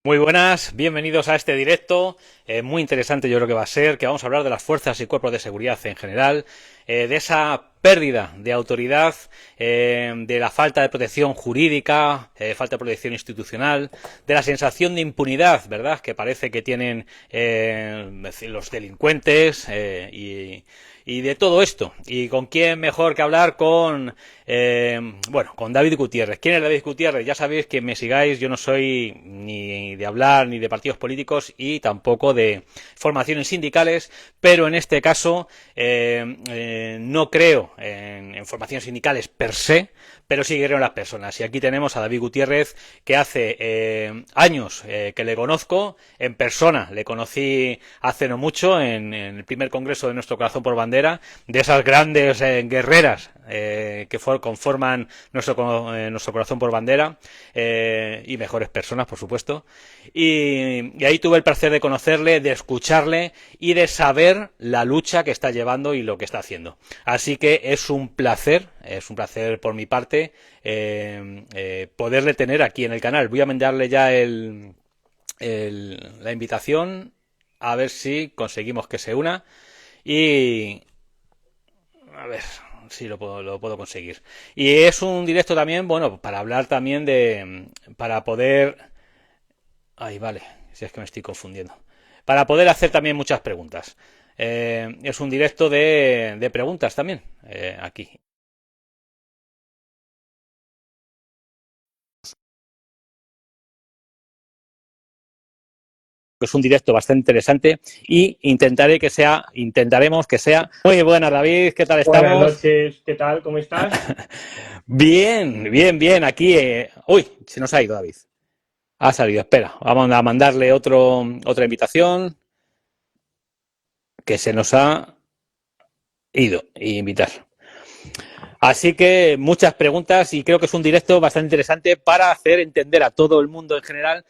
Muy buenas, bienvenidos a este directo, muy interesante yo creo que va a ser, que vamos a hablar de las fuerzas y cuerpos de seguridad en general, de esa pérdida de autoridad, de la falta de protección jurídica, falta de protección institucional, de la sensación de impunidad, ¿verdad?, que parece que tienen los delincuentes y de todo esto. ¿Y con quién mejor que hablar? Con David Gutiérrez. ¿Quién es David Gutiérrez? Ya sabéis que me sigáis, yo no soy ni de hablar ni de partidos políticos y tampoco de formaciones sindicales, pero en este caso no creo en formaciones sindicales per se, pero sí creo en las personas. Y aquí tenemos a David Gutiérrez, que hace años que le conozco en persona. Le conocí hace no mucho en el primer congreso de Nuestro Corazón por Bandera, de esas grandes guerreras que conforman nuestro Corazón por Bandera, y mejores personas, por supuesto. Y ahí tuve el placer de conocerle, de escucharle y de saber la lucha que está llevando y lo que está haciendo. Así que es un placer por mi parte poderle tener aquí en el canal. Voy a mandarle ya la invitación, a ver si conseguimos que se una y a ver si lo puedo conseguir. Y es un directo también, bueno, para hablar también para poder... Ay, vale, si es que me estoy confundiendo. Para poder hacer también muchas preguntas. Es un directo de preguntas también, aquí. Es un directo bastante interesante y intentaremos que sea muy buena. David, ¿qué tal Buenas estamos? noches, ¿qué tal? ¿Cómo estás? Bien, bien, bien. Aquí, uy, se nos ha ido David. Ha salido, espera. Vamos a mandarle otra invitación que se nos ha ido y invitar. Así que muchas preguntas y creo que es un directo bastante interesante para hacer entender a todo el mundo en general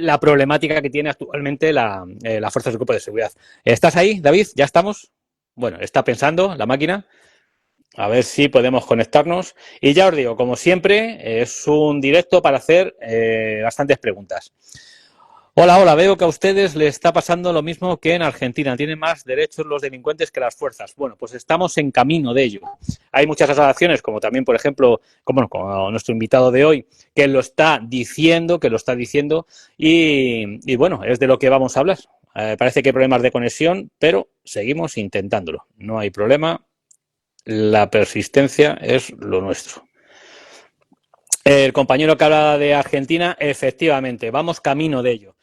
la problemática que tiene actualmente la Fuerza de Cuerpo de Seguridad. ¿Estás ahí, David? ¿Ya estamos? Bueno, está pensando la máquina. A ver si podemos conectarnos. Y ya os digo, como siempre, es un directo para hacer bastantes preguntas. Hola, hola, veo que a ustedes les está pasando lo mismo que en Argentina. Tienen más derechos los delincuentes que las fuerzas. Bueno, pues estamos en camino de ello. Hay muchas asociaciones, como también, por ejemplo, como nuestro invitado de hoy, que lo está diciendo, y bueno, es de lo que vamos a hablar. Parece que hay problemas de conexión, pero seguimos intentándolo. No hay problema. La persistencia es lo nuestro. El compañero que habla de Argentina, efectivamente, vamos camino de ello.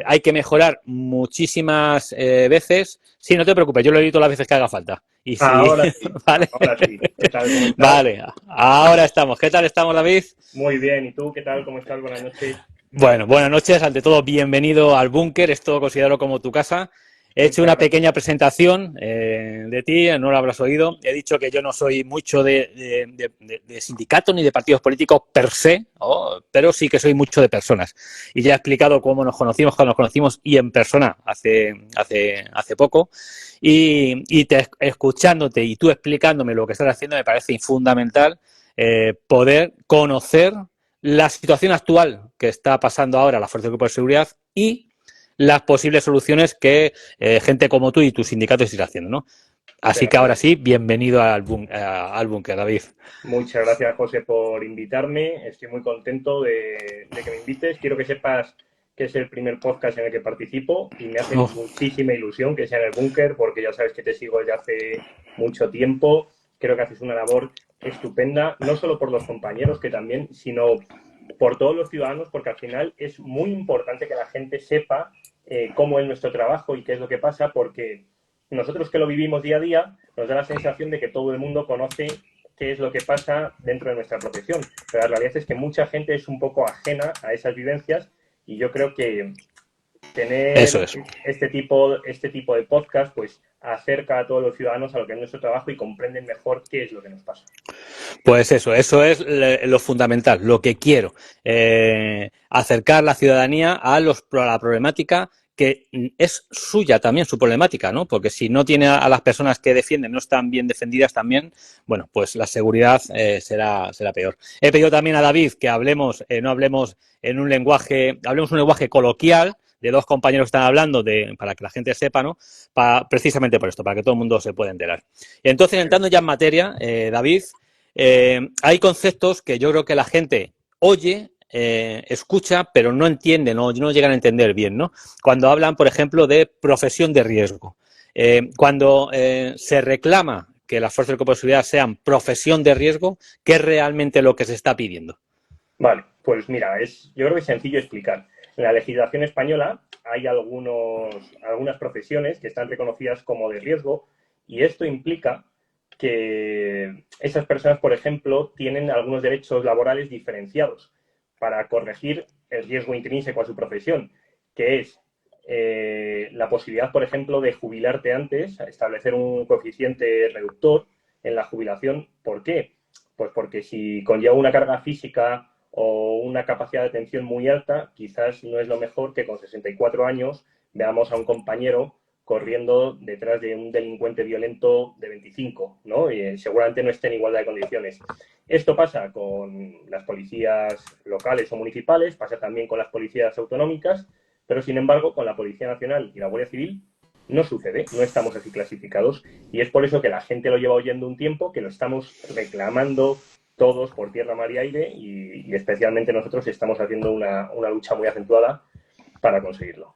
Hay que mejorar muchísimas veces. Sí, no te preocupes, yo lo edito las veces que haga falta. Y si, Ahora sí, vale, ahora sí. ¿Qué tal? ¿Cómo estás? vale, ahora estamos. ¿Qué tal estamos, David? Muy bien, ¿y tú qué tal? ¿Cómo estás? Buenas noches. Bueno, buenas noches. Ante todo, bienvenido al búnker. Esto considero como tu casa. He hecho Muchas una gracias. pequeña presentación de ti, no lo habrás oído. He dicho que yo no soy mucho de sindicatos ni de partidos políticos per se, pero sí que soy mucho de personas. Y ya he explicado cómo nos conocimos, cuando nos conocimos y en persona hace poco. Escuchándote y tú explicándome lo que estás haciendo me parece fundamental poder conocer la situación actual que está pasando ahora la Fuerza de Cuerpo de Seguridad y las posibles soluciones que gente como tú y tus sindicatos están haciendo, ¿no? Así que ahora Perfecto. sí, bienvenido al búnker, David. Muchas gracias, José, por invitarme. Estoy muy contento de que me invites. Quiero que sepas que es el primer podcast en el que participo y me hace Oh, muchísima ilusión que sea en el búnker porque ya sabes que te sigo desde hace mucho tiempo. Creo que haces una labor estupenda, no solo por los compañeros que también, sino por todos los ciudadanos, porque al final es muy importante que la gente sepa cómo es nuestro trabajo y qué es lo que pasa, porque nosotros que lo vivimos día a día nos da la sensación de que todo el mundo conoce qué es lo que pasa dentro de nuestra profesión. Pero la realidad es que mucha gente es un poco ajena a esas vivencias y yo creo que eso tener es. este tipo de podcast pues acerca a todos los ciudadanos a lo que es nuestro trabajo y comprenden mejor qué es lo que nos pasa. Pues eso es lo fundamental, lo que quiero. Acercar la ciudadanía a la problemática que es suya también su problemática, ¿no? Porque si no tiene a las personas que defienden, no están bien defendidas también, bueno, pues la seguridad será peor. He pedido también a David que hablemos, no hablemos en un lenguaje, hablemos un lenguaje coloquial de dos compañeros que están hablando, para que la gente sepa, ¿no? Precisamente por esto, para que todo el mundo se pueda enterar. Y entonces, entrando ya en materia, David, hay conceptos que yo creo que la gente oye, escucha, pero no entiende, no llegan a entender bien, ¿no? Cuando hablan, por ejemplo, de profesión de riesgo. Cuando se reclama que las fuerzas de cuerpo de seguridad sean profesión de riesgo, ¿qué es realmente lo que se está pidiendo? Vale, pues mira, yo creo que es sencillo explicar. En la legislación española hay algunas profesiones que están reconocidas como de riesgo y esto implica que esas personas, por ejemplo, tienen algunos derechos laborales diferenciados para corregir el riesgo intrínseco a su profesión, que es la posibilidad, por ejemplo, de jubilarte antes, establecer un coeficiente reductor en la jubilación. ¿Por qué? Pues porque si conlleva una carga física o una capacidad de atención muy alta, quizás no es lo mejor que con 64 años veamos a un compañero corriendo detrás de un delincuente violento de 25, ¿no? Y seguramente no esté en igualdad de condiciones. Esto pasa con las policías locales o municipales, pasa también con las policías autonómicas, pero sin embargo con la Policía Nacional y la Guardia Civil no sucede, no estamos así clasificados y es por eso que la gente lo lleva oyendo un tiempo, que lo estamos reclamando todos por tierra, mar y aire y especialmente nosotros estamos haciendo una lucha muy acentuada para conseguirlo.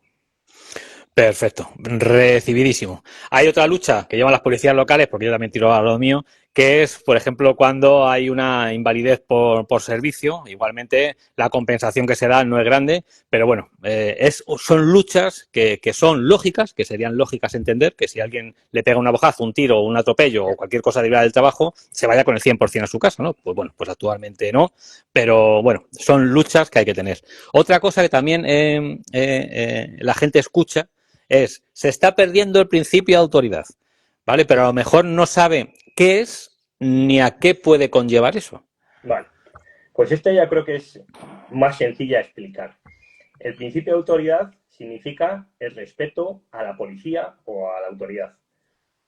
Perfecto, recibidísimo. Hay otra lucha que llevan las policías locales, porque yo también tiro a lo mío, que es, por ejemplo, cuando hay una invalidez por servicio. Igualmente, la compensación que se da no es grande, pero bueno, son luchas que son lógicas, que serían lógicas entender, que si alguien le pega un abojazo, un tiro, un atropello o cualquier cosa derivada del trabajo, se vaya con el 100% a su casa, ¿no? Pues bueno, pues actualmente no, pero bueno, son luchas que hay que tener. Otra cosa que también la gente escucha se está perdiendo el principio de autoridad, ¿vale? Pero a lo mejor no sabe qué es ni a qué puede conllevar eso. Vale, pues esta ya creo que es más sencilla de explicar. El principio de autoridad significa el respeto a la policía o a la autoridad.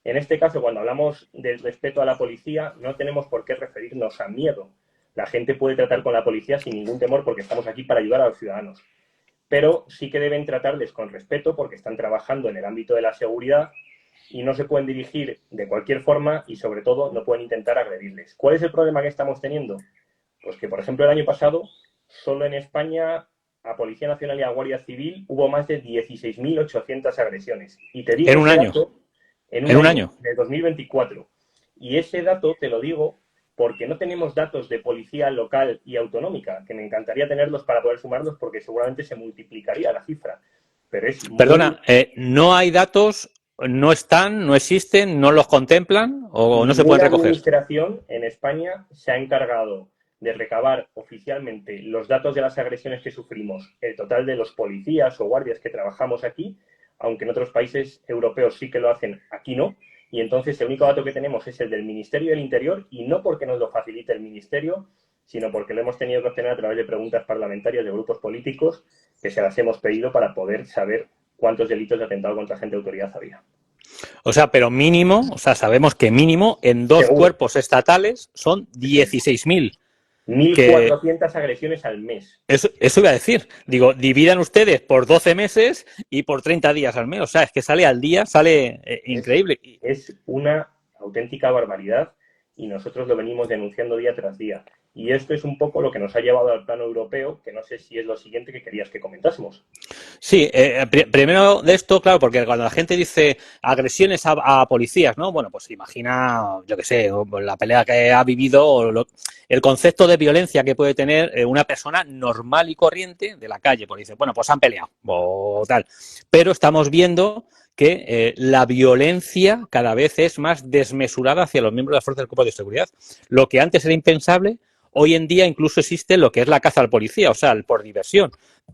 En este caso, cuando hablamos del respeto a la policía, no tenemos por qué referirnos a miedo. La gente puede tratar con la policía sin ningún temor porque estamos aquí para ayudar a los ciudadanos. Pero sí que deben tratarles con respeto porque están trabajando en el ámbito de la seguridad y no se pueden dirigir de cualquier forma y sobre todo no pueden intentar agredirles. ¿Cuál es el problema que estamos teniendo? Pues que, por ejemplo, el año pasado, solo en España, a Policía Nacional y a Guardia Civil hubo más de 16.800 agresiones. Y te digo En un ese año. dato en un En un año, año. de 2024. Y ese dato te lo digo porque no tenemos datos de policía local y autonómica, que me encantaría tenerlos para poder sumarlos porque seguramente se multiplicaría la cifra. Pero es muy... Perdona, ¿no hay datos, no están, no existen, no los contemplan o no se pueden Ninguna recoger? administración en España se ha encargado de recabar oficialmente los datos de las agresiones que sufrimos, el total de los policías o guardias que trabajamos aquí, aunque en otros países europeos sí que lo hacen, aquí no. Y entonces el único dato que tenemos es el del Ministerio del Interior y no porque nos lo facilite el Ministerio, sino porque lo hemos tenido que obtener a través de preguntas parlamentarias de grupos políticos que se las hemos pedido para poder saber cuántos delitos de atentado contra agente de autoridad había. O sea, pero mínimo, o sea, sabemos que mínimo en dos Seguro, cuerpos estatales son eso es. 16.000. Que 1.400 agresiones al mes. eso iba a decir. Digo, dividan ustedes por 12 meses y por 30 días al mes. O sea, es que sale al día, sale Es, increíble. es una auténtica barbaridad y nosotros lo venimos denunciando día tras día. Y esto es un poco lo que nos ha llevado al plano europeo, que no sé si es lo siguiente que querías que comentásemos. Sí, primero de esto, claro, porque cuando la gente dice agresiones a policías, ¿no? Bueno, pues imagina, yo qué sé, la pelea que ha vivido, el concepto de violencia que puede tener una persona normal y corriente de la calle, pues dice, bueno, pues han peleado o tal. Pero estamos viendo que la violencia cada vez es más desmesurada hacia los miembros de las fuerzas del cuerpo de seguridad. Lo que antes era impensable, hoy en día incluso existe lo que es la caza al policía, o sea, el por diversión,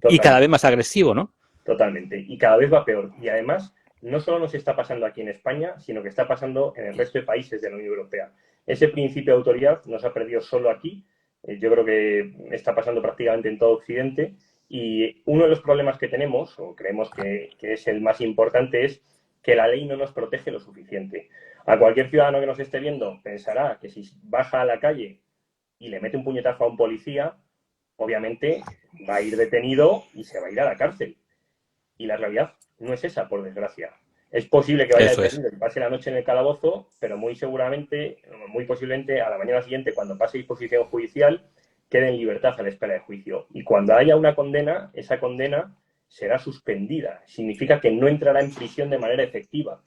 y cada vez Totalmente, más agresivo, ¿no? totalmente. Y cada vez va peor. Y además, no solo nos está pasando aquí en España, sino que está pasando en el resto de países de la Unión Europea. Ese principio de autoridad nos ha perdido solo aquí. Yo creo que está pasando prácticamente en todo Occidente Y uno de los problemas que tenemos, o creemos que es el más importante, es que la ley no nos protege lo suficiente. A cualquier ciudadano que nos esté viendo pensará que si baja a la calle y le mete un puñetazo a un policía, obviamente va a ir detenido y se va a ir a la cárcel. Y la realidad no es esa, por desgracia. Es posible que vaya Eso es. detenido y pase la noche en el calabozo, pero muy seguramente, muy posiblemente, a la mañana siguiente, cuando pase disposición judicial, quede en libertad a la espera de juicio. Y cuando haya una condena, esa condena será suspendida. Significa que no entrará en prisión de manera efectiva.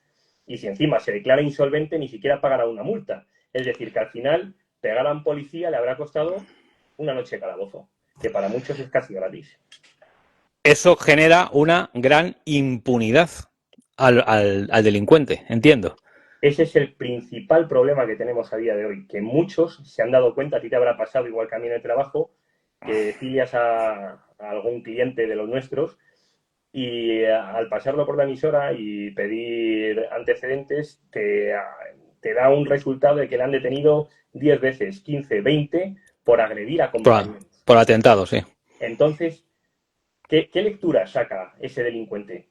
Y si encima se declara insolvente, ni siquiera pagará una multa. Es decir, que al final pegar a un policía le habrá costado una noche de calabozo, que para muchos es casi gratis. Eso genera una gran impunidad al delincuente, entiendo. Ese es el principal problema que tenemos a día de hoy, que muchos se han dado cuenta, a ti te habrá pasado igual que a mí en el trabajo, que filias a algún cliente de los nuestros y al pasarlo por la emisora y pedir antecedentes, te da un resultado de que le han detenido 10 veces, 15, 20 por agredir a Por, compañeros. por atentado, sí. Entonces, ¿qué lectura saca ese delincuente?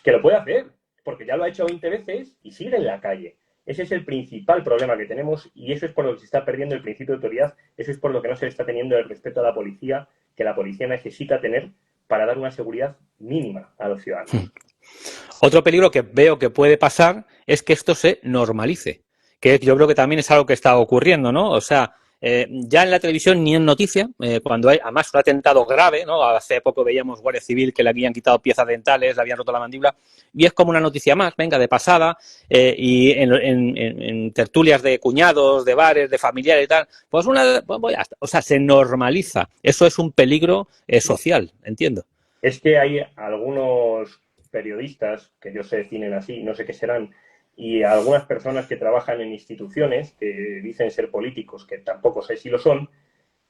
Que lo puede hacer, porque ya lo ha hecho 20 veces y sigue en la calle. Ese es el principal problema que tenemos y eso es por lo que se está perdiendo el principio de autoridad, eso es por lo que no se le está teniendo el respeto a la policía que la policía necesita tener para dar una seguridad mínima a los ciudadanos. Otro peligro que veo que puede pasar es que esto se normalice, que yo creo que también es algo que está ocurriendo, ¿no? O sea, ya en la televisión ni en noticia, cuando hay además un atentado grave, ¿no? Hace poco veíamos Guardia Civil que le habían quitado piezas dentales, le habían roto la mandíbula, y es como una noticia más, venga, de pasada, y en tertulias de cuñados, de bares, de familiares y tal, pues o sea, se normaliza. Eso es un peligro social, entiendo. Es que hay algunos periodistas, que ellos se definen así, no sé qué serán, y algunas personas que trabajan en instituciones, que dicen ser políticos, que tampoco sé si lo son,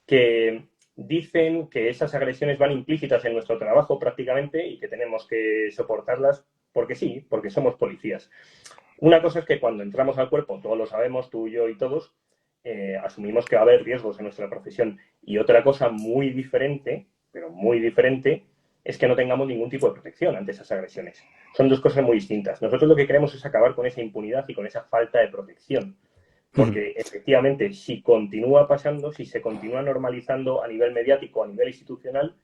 que dicen que esas agresiones van implícitas en nuestro trabajo prácticamente y que tenemos que soportarlas porque sí, porque somos policías. Una cosa es que cuando entramos al cuerpo, todos lo sabemos, tú, yo y todos, asumimos que va a haber riesgos en nuestra profesión. Y otra cosa muy diferente, pero muy diferente, es que no tengamos ningún tipo de protección ante esas agresiones. Son dos cosas muy distintas. Nosotros lo que queremos es acabar con esa impunidad y con esa falta de protección. Porque efectivamente, si continúa pasando, si se continúa normalizando a nivel mediático, a nivel institucional,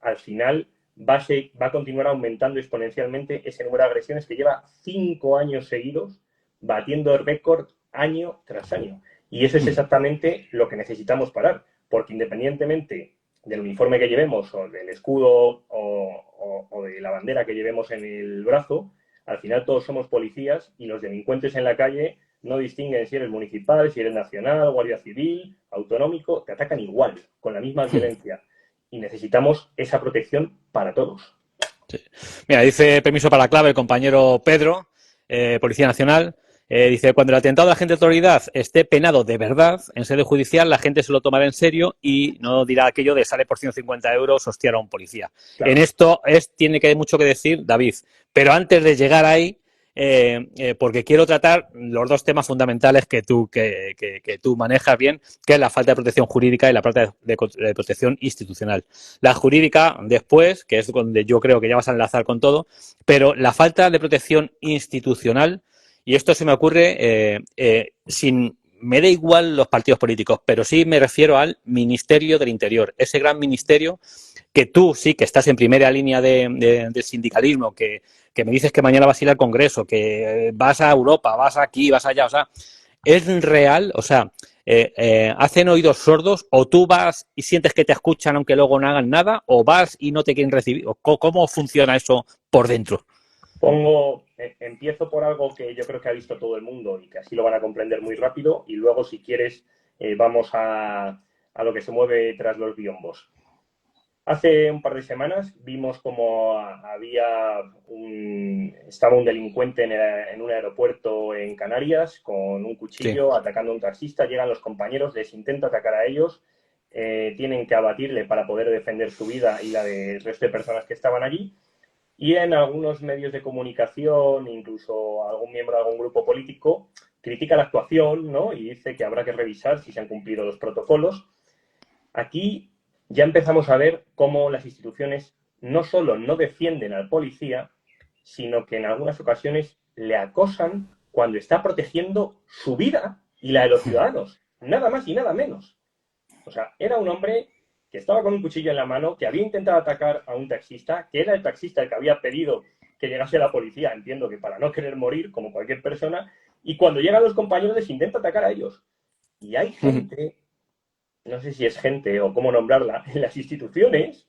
al final va a continuar aumentando exponencialmente ese número de agresiones que lleva 5 años seguidos batiendo el récord año tras año. Y eso es exactamente lo que necesitamos parar, porque independientemente del uniforme que llevemos o del escudo o de la bandera que llevemos en el brazo, al final todos somos policías y los delincuentes en la calle no distinguen si eres municipal, si eres nacional, guardia civil, autonómico, te atacan igual, con la misma violencia. Y necesitamos esa protección para todos. Sí. Mira, dice permiso para la clave el compañero Pedro, Policía Nacional. Dice, cuando el atentado de la agente de autoridad esté penado de verdad en sede judicial, la gente se lo tomará en serio y no dirá aquello de sale por 150 euros hostiar a un policía. Claro. En esto tiene que mucho que decir David. Pero antes de llegar ahí, porque quiero tratar los dos temas fundamentales que tú manejas bien, que es la falta de protección jurídica y la falta de protección institucional. La jurídica después, que es donde yo creo que ya vas a enlazar con todo, pero la falta de protección institucional, y esto se me ocurre sin... Me da igual los partidos políticos, pero sí me refiero al Ministerio del Interior, ese gran ministerio que tú sí que estás en primera línea del sindicalismo, que me dices que mañana vas a ir al Congreso, que vas a Europa, vas aquí, vas allá, o sea, es real, o sea, hacen oídos sordos o tú vas y sientes que te escuchan aunque luego no hagan nada o vas y no te quieren recibir. ¿Cómo funciona eso por dentro? Empiezo por algo que yo creo que ha visto todo el mundo y que así lo van a comprender muy rápido y luego si quieres vamos a lo que se mueve tras los biombos. Hace un par de semanas vimos como estaba un delincuente en un aeropuerto en Canarias con un Sí. cuchillo atacando a un taxista. Llegan los compañeros, les intenta atacar a ellos, tienen que abatirle para poder defender su vida y la del resto de personas que estaban allí. Y en algunos medios de comunicación, incluso algún miembro de algún grupo político, critica la actuación, ¿no? Y dice que habrá que revisar si se han cumplido los protocolos. Aquí ya empezamos a ver cómo las instituciones no solo no defienden al policía, sino que en algunas ocasiones le acosan cuando está protegiendo su vida y la de los ciudadanos. Nada más y nada menos. O sea, era un hombre que estaba con un cuchillo en la mano, que había intentado atacar a un taxista, que era el taxista el que había pedido que llegase la policía, entiendo que para no querer morir, como cualquier persona, y cuando llegan los compañeros les intenta atacar a ellos. Y hay gente, no sé si es gente o cómo nombrarla, en las instituciones,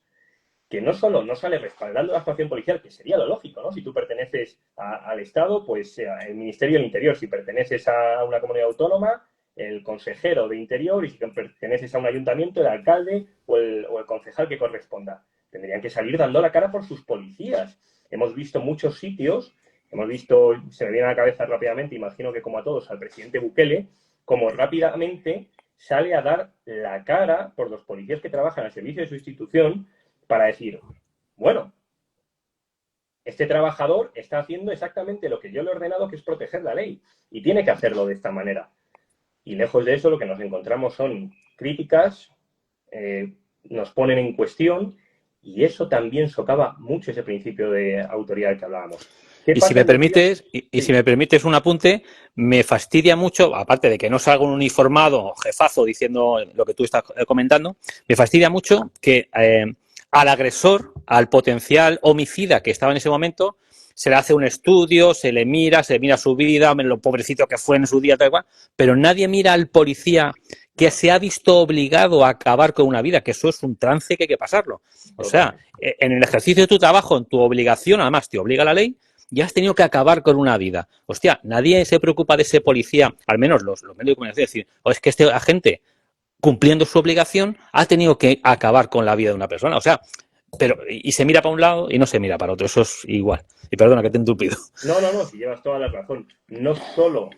que no solo no sale respaldando la actuación policial, que sería lo lógico, ¿no? Si tú perteneces al Estado, pues el Ministerio del Interior. Si perteneces a una comunidad autónoma, el consejero de Interior, y si perteneces a un ayuntamiento, el alcalde o el concejal que corresponda. Tendrían que salir dando la cara por sus policías. Hemos visto muchos sitios, se me viene a la cabeza rápidamente, imagino que como a todos, al presidente Bukele, como rápidamente sale a dar la cara por los policías que trabajan al servicio de su institución para decir, bueno, este trabajador está haciendo exactamente lo que yo le he ordenado, que es proteger la ley, y tiene que hacerlo de esta manera. Y lejos de eso, lo que nos encontramos son críticas, nos ponen en cuestión, y eso también socava mucho ese principio de autoridad del que hablábamos. Y si me permites, si me permites un apunte, me fastidia mucho, aparte de que no salga un uniformado jefazo diciendo lo que tú estás comentando, me fastidia mucho que al agresor, al potencial homicida que estaba en ese momento, se le hace un estudio, se le mira su vida, lo pobrecito que fue en su día, tal cual, pero nadie mira al policía que se ha visto obligado a acabar con una vida, que eso es un trance que hay que pasarlo. O sea, en el ejercicio de tu trabajo, en tu obligación, además te obliga la ley, ya has tenido que acabar con una vida. Hostia, nadie se preocupa de ese policía, al menos los medios de comunicación, decir, es que este agente, cumpliendo su obligación, ha tenido que acabar con la vida de una persona. O sea, pero y se mira para un lado y no se mira para otro. Eso es igual. Y perdona que te he entupido. No, si llevas toda la razón. No solo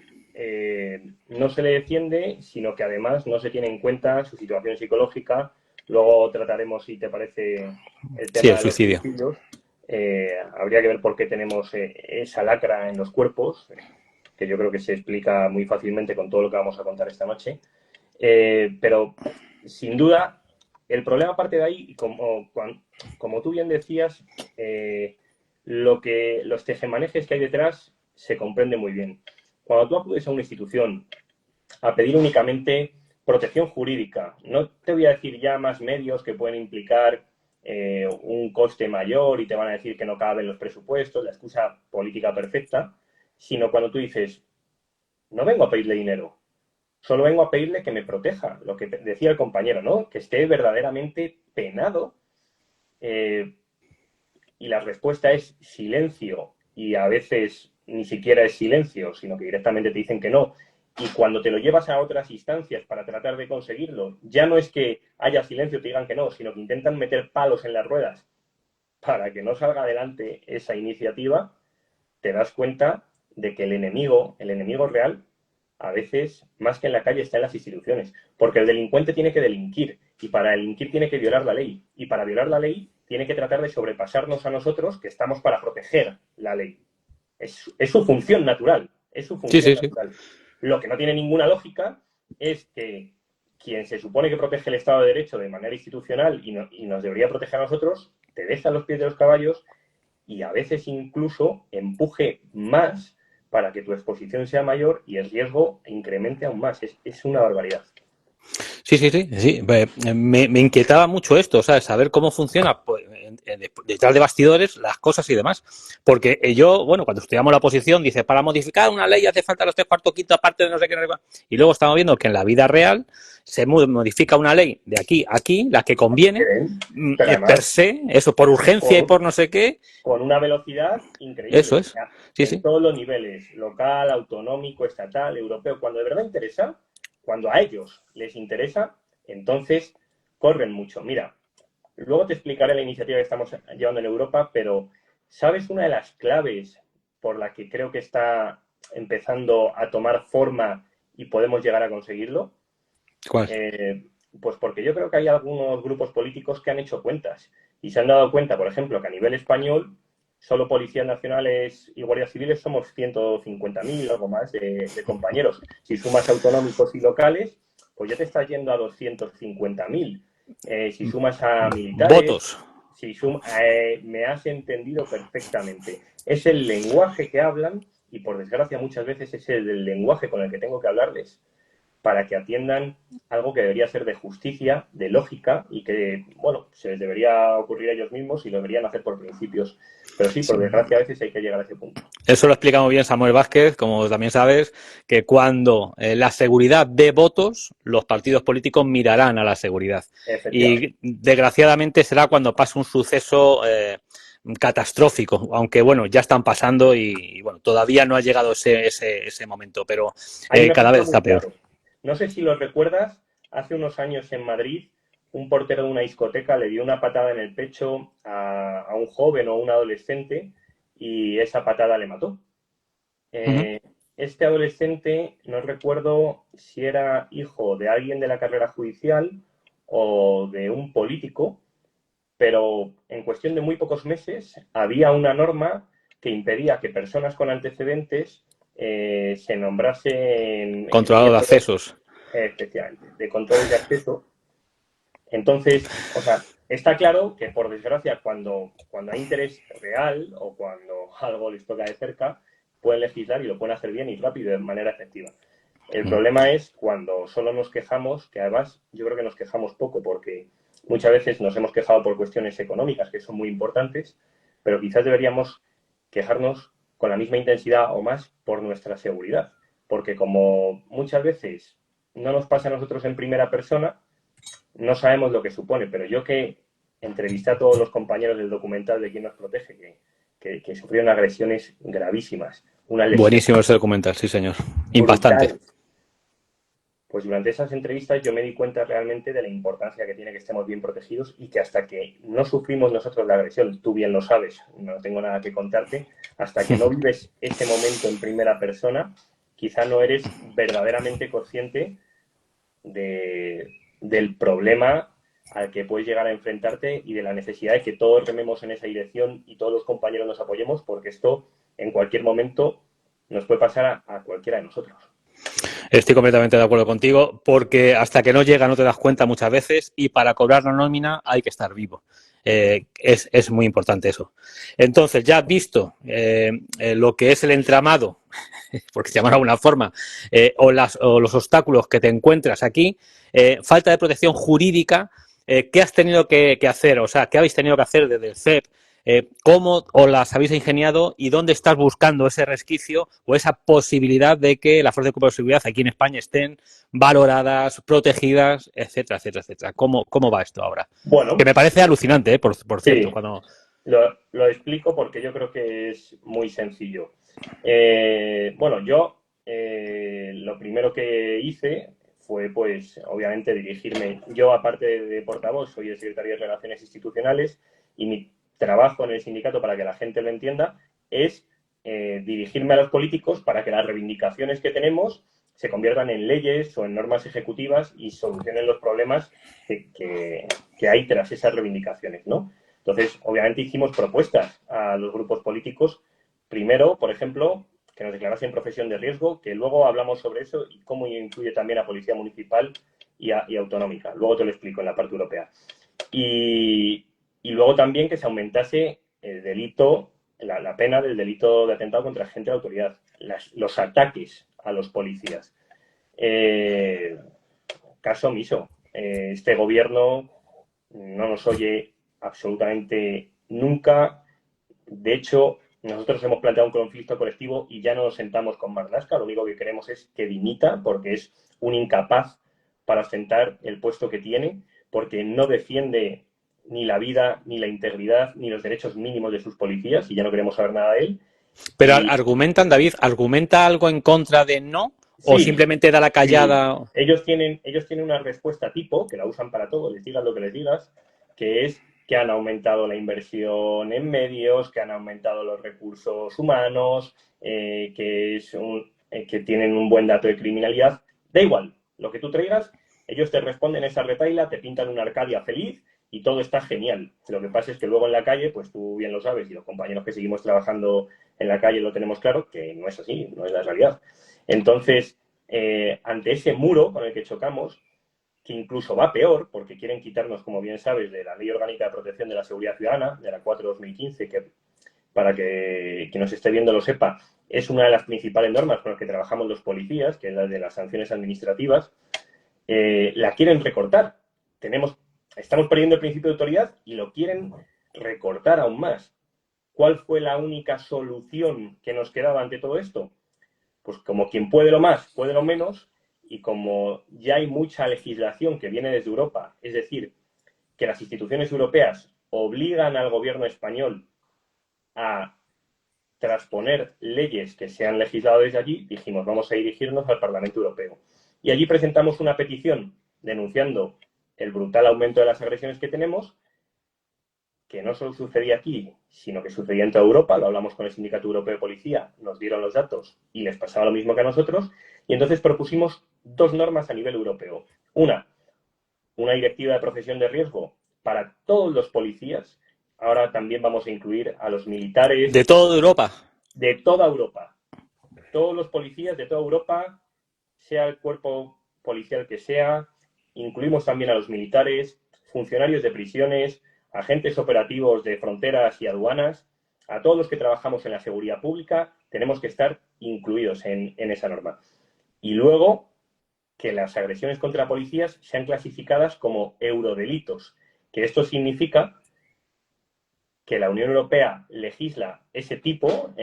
no se le defiende, sino que además no se tiene en cuenta su situación psicológica. Luego trataremos, si te parece, el Sí, tema el de los suicidio. suicidios. Habría que ver por qué tenemos esa lacra en los cuerpos, que yo creo que se explica muy fácilmente con todo lo que vamos a contar esta noche. Pero, sin duda, el problema parte de ahí, y como tú bien decías, los tejemanejes que hay detrás se comprende muy bien. Cuando tú acudes a una institución a pedir únicamente protección jurídica, no te voy a decir ya más medios que pueden implicar un coste mayor y te van a decir que no caben los presupuestos, la excusa política perfecta, sino cuando tú dices, no vengo a pedirle dinero, solo vengo a pedirle que me proteja, lo que decía el compañero, ¿no? Que esté verdaderamente penado. Y la respuesta es silencio, y a veces ni siquiera es silencio, sino que directamente te dicen que no. Y cuando te lo llevas a otras instancias para tratar de conseguirlo, ya no es que haya silencio y te digan que no, sino que intentan meter palos en las ruedas para que no salga adelante esa iniciativa. Te das cuenta de que el enemigo real, a veces, más que en la calle, está en las instituciones. Porque el delincuente tiene que delinquir, y para delinquir tiene que violar la ley. Y para violar la ley tiene que tratar de sobrepasarnos a nosotros, que estamos para proteger la ley. Es su función natural. Es su Sí, función sí, sí. natural. Lo que no tiene ninguna lógica es que quien se supone que protege el Estado de Derecho de manera institucional y nos debería proteger a nosotros, te deja a los pies de los caballos y a veces incluso empuje más para que tu exposición sea mayor y el riesgo incremente aún más. Es una barbaridad. Sí, sí, sí, sí. Me inquietaba mucho esto, ¿sabes? Saber cómo funciona pues, detrás de bastidores las cosas y demás. Porque yo, bueno, cuando estudiamos la oposición, dice, para modificar una ley hace falta los 3/4 aparte de no sé qué, no sé cuál. Y luego estamos viendo que en la vida real se modifica una ley de aquí a aquí, la que conviene, Pero per además, se, eso por urgencia y por no sé qué. con una velocidad increíble. Eso O es. sea, Sí, en sí. todos los niveles, local, autonómico, estatal, europeo, cuando de verdad interesa, cuando a ellos les interesa, entonces corren mucho. Mira, luego te explicaré la iniciativa que estamos llevando en Europa, pero ¿sabes una de las claves por la que creo que está empezando a tomar forma y podemos llegar a conseguirlo? ¿Cuál? Pues porque yo creo que hay algunos grupos políticos que han hecho cuentas y se han dado cuenta, por ejemplo, que a nivel español solo policías nacionales y guardias civiles somos 150.000 o algo más de compañeros. Si sumas autonómicos y locales, pues ya te estás yendo a 250.000. si sumas a militares, Votos. me has entendido perfectamente. Es el lenguaje que hablan y, por desgracia, muchas veces es el lenguaje con el que tengo que hablarles para que atiendan algo que debería ser de justicia, de lógica y que, bueno, se les debería ocurrir a ellos mismos y lo deberían hacer por principios. Pero sí, por Sí. desgracia, a veces hay que llegar a ese punto. Eso lo explica muy bien Samuel Vázquez, como también sabes, que cuando la seguridad de votos, los partidos políticos mirarán a la seguridad. Efectivamente. Y desgraciadamente será cuando pase un suceso catastrófico, aunque bueno, ya están pasando y bueno, todavía no ha llegado ese momento, pero Hay un cada vez ejemplo muy está peor. claro. No sé si lo recuerdas, hace unos años en Madrid, un portero de una discoteca le dio una patada en el pecho a un joven o un adolescente y esa patada le mató. Uh -huh. Este adolescente, no recuerdo si era hijo de alguien de la carrera judicial o de un político, pero en cuestión de muy pocos meses había una norma que impedía que personas con antecedentes se nombrasen Controlado de miembros, accesos. efectivamente, de controles de acceso. Entonces, o sea, está claro que, por desgracia, cuando hay interés real o cuando algo les toca de cerca, pueden legislar y lo pueden hacer bien y rápido y de manera efectiva. El problema es cuando solo nos quejamos, que además yo creo que nos quejamos poco porque muchas veces nos hemos quejado por cuestiones económicas que son muy importantes, pero quizás deberíamos quejarnos con la misma intensidad o más por nuestra seguridad. Porque como muchas veces no nos pasa a nosotros en primera persona, no sabemos lo que supone, pero yo que entrevisté a todos los compañeros del documental de Quién nos protege, que sufrieron agresiones gravísimas, una lesión Buenísimo ese documental, sí señor. Impactante. brutal. Pues durante esas entrevistas yo me di cuenta realmente de la importancia que tiene que estemos bien protegidos y que hasta que no sufrimos nosotros la agresión, tú bien lo sabes, no tengo nada que contarte, hasta que no vives ese momento en primera persona, quizá no eres verdaderamente consciente del problema al que puedes llegar a enfrentarte y de la necesidad de que todos rememos en esa dirección y todos los compañeros nos apoyemos, porque esto en cualquier momento nos puede pasar a cualquiera de nosotros. Estoy completamente de acuerdo contigo, porque hasta que no llega no te das cuenta muchas veces y para cobrar la nómina hay que estar vivo. Es muy importante eso. Entonces, ya visto lo que es el entramado, porque se llama de alguna forma, o los obstáculos que te encuentras aquí, falta de protección jurídica, ¿qué has tenido que hacer? O sea, ¿qué habéis tenido que hacer desde el CEP? ¿Cómo os las habéis ingeniado y dónde estás buscando ese resquicio o esa posibilidad de que las fuerzas de cuerpo de seguridad aquí en España estén valoradas, protegidas, etcétera, etcétera, etcétera? ¿Cómo va esto ahora? Que Bueno, me parece alucinante, por cierto, sí, cuando... lo explico porque yo creo que es muy sencillo. Bueno, yo lo primero que hice fue, pues, obviamente dirigirme. Yo, aparte de portavoz, soy el secretario de Relaciones Institucionales y mi trabajo en el sindicato, para que la gente lo entienda, es dirigirme a los políticos para que las reivindicaciones que tenemos se conviertan en leyes o en normas ejecutivas y solucionen los problemas que hay tras esas reivindicaciones, ¿no? Entonces, obviamente hicimos propuestas a los grupos políticos. Primero, por ejemplo, que nos declarasen profesión de riesgo, que luego hablamos sobre eso y cómo incluye también a Policía Municipal y autonómica. Luego te lo explico en la parte europea. Y luego también que se aumentase el delito, la pena del delito de atentado contra agente de autoridad, los ataques a los policías. Caso omiso. Este gobierno no nos oye absolutamente nunca. De hecho, nosotros hemos planteado un conflicto colectivo y ya no nos sentamos con Marlaska. Lo único que queremos es que dimita, porque es un incapaz para ostentar el puesto que tiene, porque no defiende ni la vida, ni la integridad, ni los derechos mínimos de sus policías, y ya no queremos saber nada de él. Pero Y argumentan, David, ¿argumenta algo en contra de no? ¿O sí, simplemente da la sí. callada? Ellos tienen una respuesta tipo, que la usan para todo, les digas lo que les digas, que es que han aumentado la inversión en medios, que han aumentado los recursos humanos, que tienen un buen dato de criminalidad. Da igual, lo que tú traigas, ellos te responden esa retaila, te pintan una Arcadia feliz y todo está genial. Lo que pasa es que luego en la calle, pues tú bien lo sabes, y los compañeros que seguimos trabajando en la calle lo tenemos claro, que no es así, no es la realidad. Entonces, ante ese muro con el que chocamos, que incluso va peor, porque quieren quitarnos, como bien sabes, de la Ley Orgánica de Protección de la Seguridad Ciudadana, de la 4/2015, que para que quien nos esté viendo lo sepa, es una de las principales normas con las que trabajamos los policías, que es la de las sanciones administrativas, la quieren recortar. Estamos perdiendo el principio de autoridad y lo quieren recortar aún más. ¿Cuál fue la única solución que nos quedaba ante todo esto? Pues como quien puede lo más, puede lo menos, y como ya hay mucha legislación que viene desde Europa, es decir, que las instituciones europeas obligan al gobierno español a transponer leyes que se han legislado desde allí, dijimos, vamos a dirigirnos al Parlamento Europeo. Y allí presentamos una petición denunciando el brutal aumento de las agresiones que tenemos, que no solo sucedía aquí, sino que sucedía en toda Europa. Lo hablamos con el Sindicato Europeo de Policía, nos dieron los datos y les pasaba lo mismo que a nosotros. Y entonces propusimos dos normas a nivel europeo. Una directiva de profesión de riesgo para todos los policías. Ahora también vamos a incluir a los militares. De toda Europa. De toda Europa. Todos los policías de toda Europa, sea el cuerpo policial que sea, incluimos también a los militares, funcionarios de prisiones, agentes operativos de fronteras y aduanas, a todos los que trabajamos en la seguridad pública, tenemos que estar incluidos en esa norma. Y luego, que las agresiones contra policías sean clasificadas como eurodelitos, que esto significa que la Unión Europea legisla ese tipo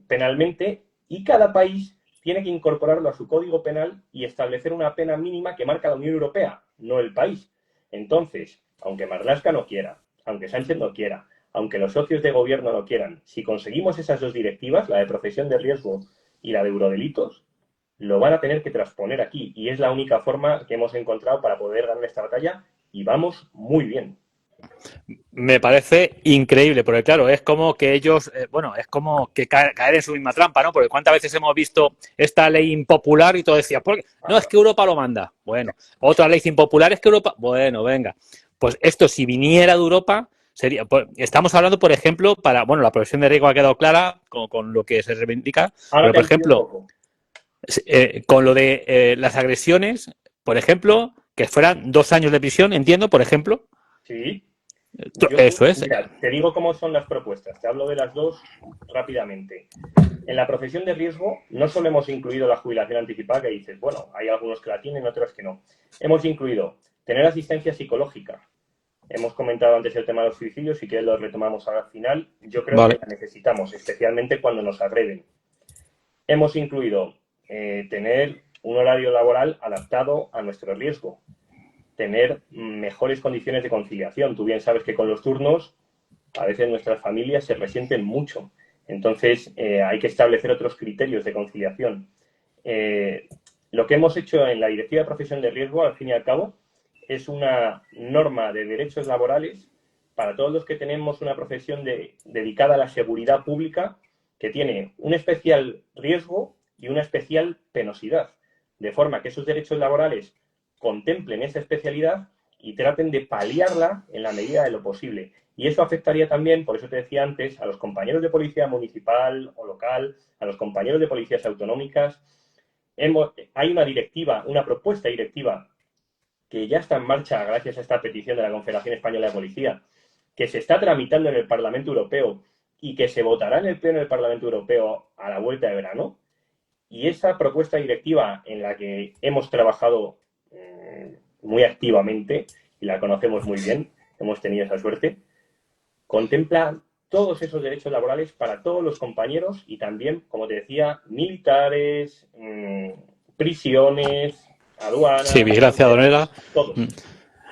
penalmente y cada país tiene que incorporarlo a su código penal y establecer una pena mínima que marca la Unión Europea, no el país. Entonces, aunque Marlaska no quiera, aunque Sánchez no quiera, aunque los socios de gobierno no quieran, si conseguimos esas dos directivas, la de profesión de riesgo y la de eurodelitos, lo van a tener que transponer aquí. Y es la única forma que hemos encontrado para poder ganar esta batalla y vamos muy bien. Me parece increíble, porque claro, es como que ellos, es como que caer en su misma trampa, ¿no? Porque cuántas veces hemos visto esta ley impopular y todo decía, no, es que Europa lo manda. Bueno, otra ley impopular es que Europa, bueno, venga. Pues esto, si viniera de Europa, sería, pues, estamos hablando, por ejemplo, la profesión de riesgo ha quedado clara con lo que se reivindica, Ahora pero por ejemplo, con lo de las agresiones, por ejemplo, que fueran 2 años de prisión, entiendo, por ejemplo. Sí. Eso es. Mira, te digo cómo son las propuestas. Te hablo de las dos rápidamente. En la profesión de riesgo no solo hemos incluido la jubilación anticipada, que dices, bueno, hay algunos que la tienen, otros que no. Hemos incluido tener asistencia psicológica. Hemos comentado antes el tema de los suicidios y que lo retomamos ahora al final. Yo creo que la necesitamos, especialmente cuando nos agreden. Hemos incluido tener un horario laboral adaptado a nuestro riesgo. Tener mejores condiciones de conciliación. Tú bien sabes que con los turnos a veces nuestras familias se resienten mucho. Entonces hay que establecer otros criterios de conciliación. Lo que hemos hecho en la Directiva de Profesión de Riesgo, al fin y al cabo, es una norma de derechos laborales para todos los que tenemos una profesión dedicada a la seguridad pública que tiene un especial riesgo y una especial penosidad, de forma que esos derechos laborales contemplen esa especialidad y traten de paliarla en la medida de lo posible. Y eso afectaría también, por eso te decía antes, a los compañeros de policía municipal o local, a los compañeros de policías autonómicas. Hay una directiva, una propuesta directiva que ya está en marcha gracias a esta petición de la Confederación Española de Policía, que se está tramitando en el Parlamento Europeo y que se votará en el Pleno del Parlamento Europeo a la vuelta de verano. Y esa propuesta directiva en la que hemos trabajado muy activamente y la conocemos muy bien, hemos tenido esa suerte, contempla todos esos derechos laborales para todos los compañeros y también, como te decía, militares, prisiones, aduanas... Sí, vigilancia aduanera. Todos.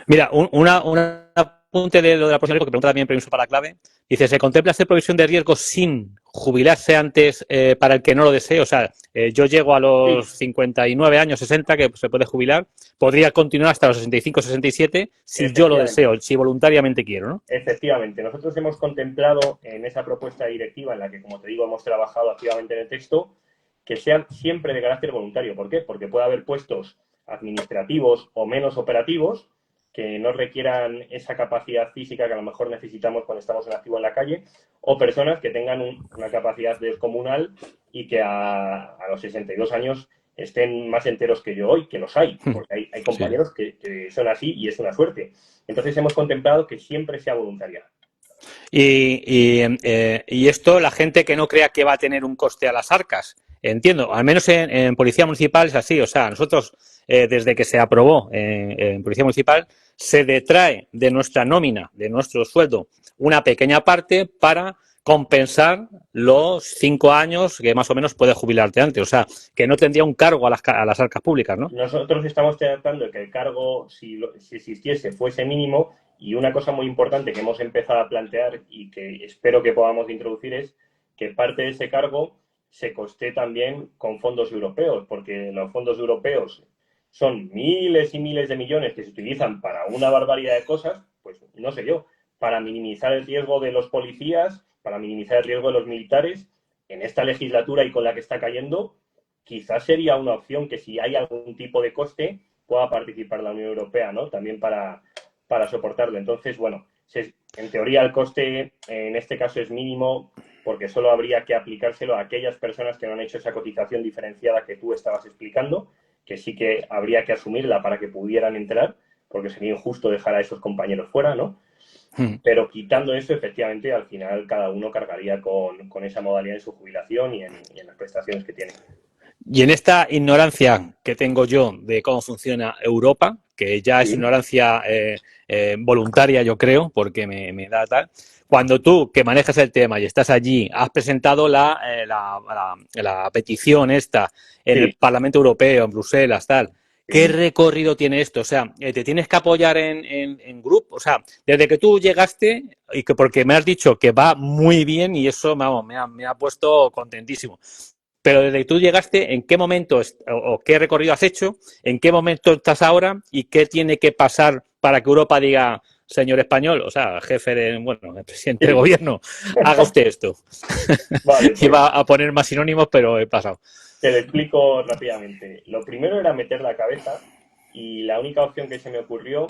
Mira, un apunte de lo de la profesión de riesgo, que pregunta también permiso para la clave. Dice, ¿se contempla hacer provisión de riesgo sin jubilarse antes para el que no lo desee? O sea, yo llego a los 59 años, 60, que se puede jubilar. Podría continuar hasta los 65, 67, si yo lo deseo, si voluntariamente quiero, ¿no? Efectivamente. Nosotros hemos contemplado en esa propuesta directiva, en la que, como te digo, hemos trabajado activamente en el texto, que sean siempre de carácter voluntario. ¿Por qué? Porque puede haber puestos administrativos o menos operativos que no requieran esa capacidad física que a lo mejor necesitamos cuando estamos en activo en la calle, o personas que tengan una capacidad descomunal y que a los 62 años estén más enteros que yo hoy, que los hay, porque hay Sí. compañeros que son así y es una suerte. Entonces hemos contemplado que siempre sea voluntaria. Y esto, la gente que no crea que va a tener un coste a las arcas, entiendo, al menos en Policía Municipal es así, o sea, nosotros, desde que se aprobó en Policía Municipal, se detrae de nuestra nómina, de nuestro sueldo, una pequeña parte para compensar los 5 años que más o menos puedes jubilarte antes, o sea, que no tendría un cargo a las arcas públicas, ¿no? Nosotros estamos tratando de que el cargo, si existiese, fuese mínimo, y una cosa muy importante que hemos empezado a plantear y que espero que podamos introducir es que parte de ese cargo se coste también con fondos europeos, porque los fondos europeos son miles y miles de millones que se utilizan para una barbaridad de cosas, pues no sé yo, para minimizar el riesgo de los policías, para minimizar el riesgo de los militares. En esta legislatura y con la que está cayendo, quizás sería una opción que si hay algún tipo de coste pueda participar la Unión Europea, ¿no? También para soportarlo. Entonces, bueno, en teoría el coste en este caso es mínimo porque solo habría que aplicárselo a aquellas personas que no han hecho esa cotización diferenciada que tú estabas explicando, que sí que habría que asumirla para que pudieran entrar, porque sería injusto dejar a esos compañeros fuera, ¿no? Pero quitando eso, efectivamente, al final cada uno cargaría con esa modalidad en su jubilación y en las prestaciones que tiene. Y en esta ignorancia que tengo yo de cómo funciona Europa, que ya es Sí. ignorancia voluntaria, yo creo, porque me da tal. Cuando tú, que manejas el tema y estás allí, has presentado la petición esta en el Sí, Parlamento Europeo, en Bruselas, tal, ¿qué sí. recorrido tiene esto? O sea, ¿te tienes que apoyar en grupo? O sea, desde que tú llegaste, y que porque me has dicho que va muy bien y eso vamos, me ha puesto contentísimo. Pero desde que tú llegaste, ¿en qué momento o qué recorrido has hecho? ¿En qué momento estás ahora? ¿Y qué tiene que pasar para que Europa diga, señor español, o sea, jefe de, bueno, el presidente del Sí. gobierno, haga usted esto? Vale, pues Iba a poner más sinónimos, pero he pasado. te lo explico rápidamente. Lo primero era meter la cabeza y la única opción que se me ocurrió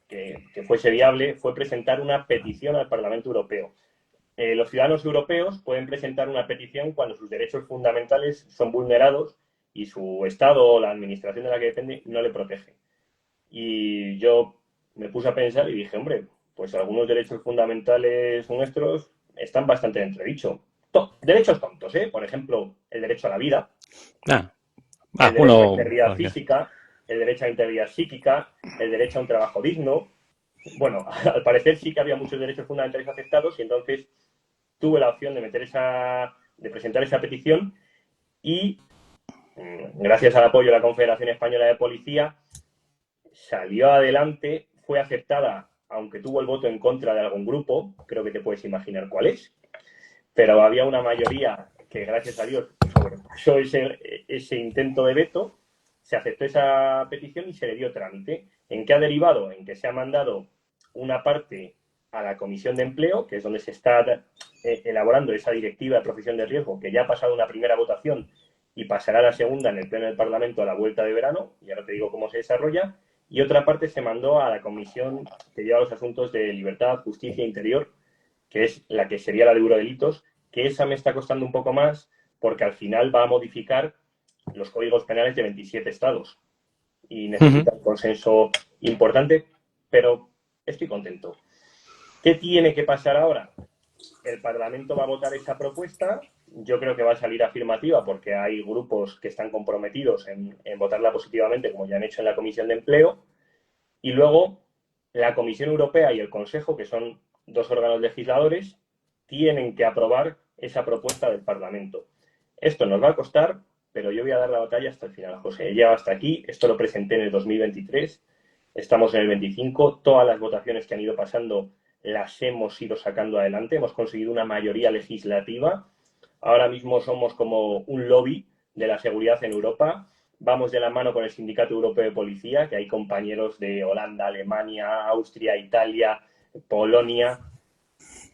que fuese viable fue presentar una petición al Parlamento Europeo. Los ciudadanos europeos pueden presentar una petición cuando sus derechos fundamentales son vulnerados y su Estado o la administración de la que depende no le protege. Y yo me puse a pensar y dije, hombre, pues algunos derechos fundamentales nuestros están bastante en entredicho. Derechos tontos, ¿eh? Por ejemplo, el derecho a la vida, Ah, el derecho a uno. integridad física, el derecho a integridad psíquica, el derecho a un trabajo digno. Bueno, al parecer sí que había muchos derechos fundamentales aceptados y entonces tuve la opción de de presentar esa petición y gracias al apoyo de la Confederación Española de Policía salió adelante, fue aceptada, aunque tuvo el voto en contra de algún grupo, creo que te puedes imaginar cuál es, pero había una mayoría que gracias a Dios sobrepasó ese intento de veto, se aceptó esa petición y se le dio trámite. ¿En qué ha derivado? En que se ha mandado una parte a la Comisión de Empleo, que es donde se está elaborando esa directiva de profesión de riesgo, que ya ha pasado una primera votación y pasará a la segunda en el Pleno del Parlamento a la vuelta de verano, y ahora te digo cómo se desarrolla, y otra parte se mandó a la Comisión que lleva los asuntos de libertad, justicia e interior, que es la que sería la de eurodelitos, que esa me está costando un poco más porque al final va a modificar los códigos penales de 27 estados y necesita un consenso importante, pero estoy contento. ¿Qué tiene que pasar ahora? El Parlamento va a votar esa propuesta. Yo creo que va a salir afirmativa porque hay grupos que están comprometidos en votarla positivamente, como ya han hecho en la Comisión de Empleo. Y luego la Comisión Europea y el Consejo, que son dos órganos legisladores, tienen que aprobar esa propuesta del Parlamento. Esto nos va a costar, pero yo voy a dar la batalla hasta el final, José. He llegado hasta aquí, esto lo presenté en el 2023, estamos en el 25, todas las votaciones que han ido pasando las hemos ido sacando adelante, hemos conseguido una mayoría legislativa. Ahora mismo somos como un lobby de la seguridad en Europa. Vamos de la mano con el Sindicato Europeo de Policía, que hay compañeros de Holanda, Alemania, Austria, Italia, Polonia.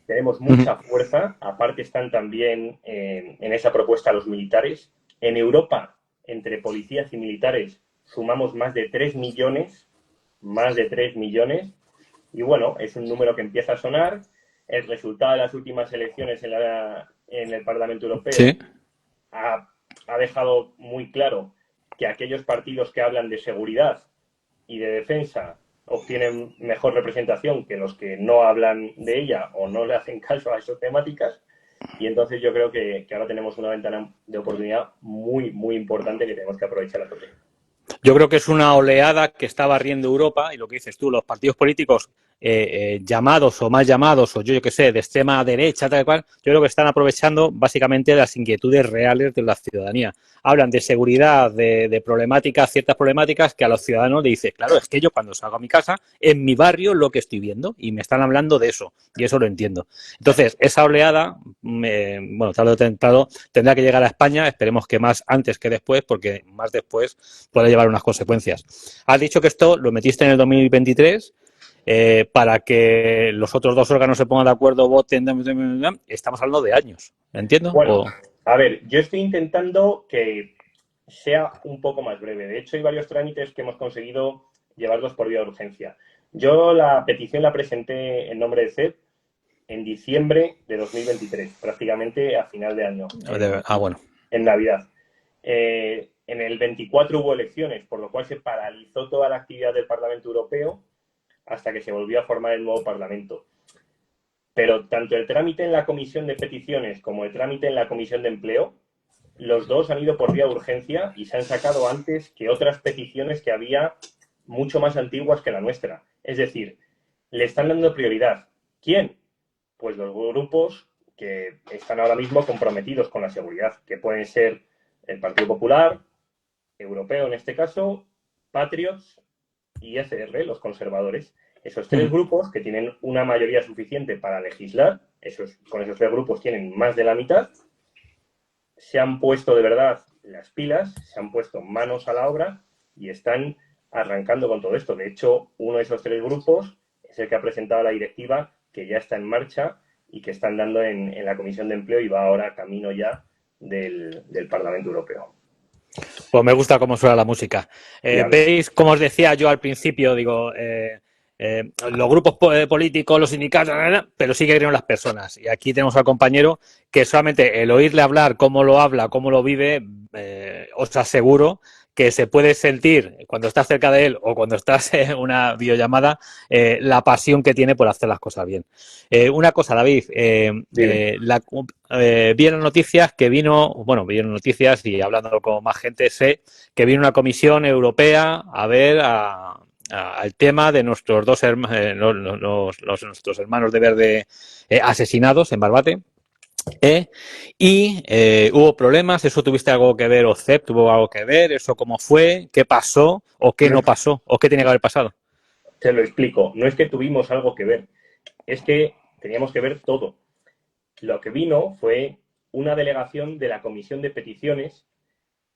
Tenemos mucha fuerza. Aparte están también en esa propuesta los militares. En Europa, entre policías y militares, sumamos más de 3 millones. Más de 3 millones. Y bueno, es un número que empieza a sonar. El resultado de las últimas elecciones en el Parlamento Europeo Sí. ha dejado muy claro que aquellos partidos que hablan de seguridad y de defensa obtienen mejor representación que los que no hablan de ella o no le hacen caso a esas temáticas. Y entonces yo creo que ahora tenemos una ventana de oportunidad muy, muy importante que tenemos que aprovechar a tope. Yo creo que es una oleada que está barriendo Europa y lo que dices tú, los partidos políticos llamados o mal llamados, o yo qué sé, de extrema derecha, tal cual, yo creo que están aprovechando básicamente las inquietudes reales de la ciudadanía. Hablan de seguridad, de problemáticas, ciertas problemáticas que a los ciudadanos le dicen, claro, es que yo cuando salgo a mi casa, en mi barrio lo que estoy viendo y me están hablando de eso y eso lo entiendo. Entonces, esa oleada, bueno, tarde o temprano tendrá que llegar a España, esperemos que más antes que después, porque más después puede llevar unas consecuencias. Has dicho que esto lo metiste en el 2023 para que los otros dos órganos se pongan de acuerdo, voten, estamos hablando de años, ¿entiendo? Bueno, a ver, yo estoy intentando que sea un poco más breve. De hecho, hay varios trámites que hemos conseguido llevarlos por vía de urgencia. Yo la petición la presenté en nombre de CEP en diciembre de 2023, prácticamente a final de año, Bueno. en Navidad. En el 24 hubo elecciones, por lo cual se paralizó toda la actividad del Parlamento Europeo hasta que se volvió a formar el nuevo Parlamento. Pero tanto el trámite en la Comisión de Peticiones como el trámite en la Comisión de Empleo, los dos han ido por vía de urgencia y se han sacado antes que otras peticiones que había mucho más antiguas que la nuestra. Es decir, le están dando prioridad. ¿Quién? Pues los grupos que están ahora mismo comprometidos con la seguridad, que pueden ser el Partido Popular, Europeo en este caso, Patriots y ECR, los conservadores. Esos tres grupos que tienen una mayoría suficiente para legislar, con esos tres grupos tienen más de la mitad, se han puesto de verdad las pilas, se han puesto manos a la obra y están arrancando con todo esto. De hecho, uno de esos tres grupos es el que ha presentado la directiva que ya está en marcha y que están dando en la Comisión de Empleo y va ahora camino ya del Parlamento Europeo. Pues me gusta cómo suena la música. Veis, como os decía yo al principio, digo, los grupos políticos, los sindicatos, pero sí que creen las personas. Y aquí tenemos al compañero que solamente el oírle hablar, cómo lo habla, cómo lo vive, os aseguro que se puede sentir cuando estás cerca de él o cuando estás en una videollamada la pasión que tiene por hacer las cosas bien. Una cosa, David, vi en las noticias que vieron noticias y hablando con más gente, sé que vino una comisión europea a ver al tema de nuestros dos nuestros hermanos de Verde asesinados en Barbate. Hubo problemas, ¿eso tuviste algo que ver o CEP tuvo algo que ver? ¿Eso cómo fue? ¿Qué pasó? ¿O qué no pasó? ¿O qué tenía que haber pasado? Te lo explico. No es que tuvimos algo que ver, es que teníamos que ver todo. Lo que vino fue una delegación de la Comisión de Peticiones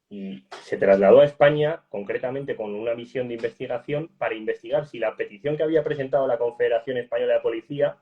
y se trasladó a España, concretamente con una misión de investigación, para investigar si la petición que había presentado la Confederación Española de Policía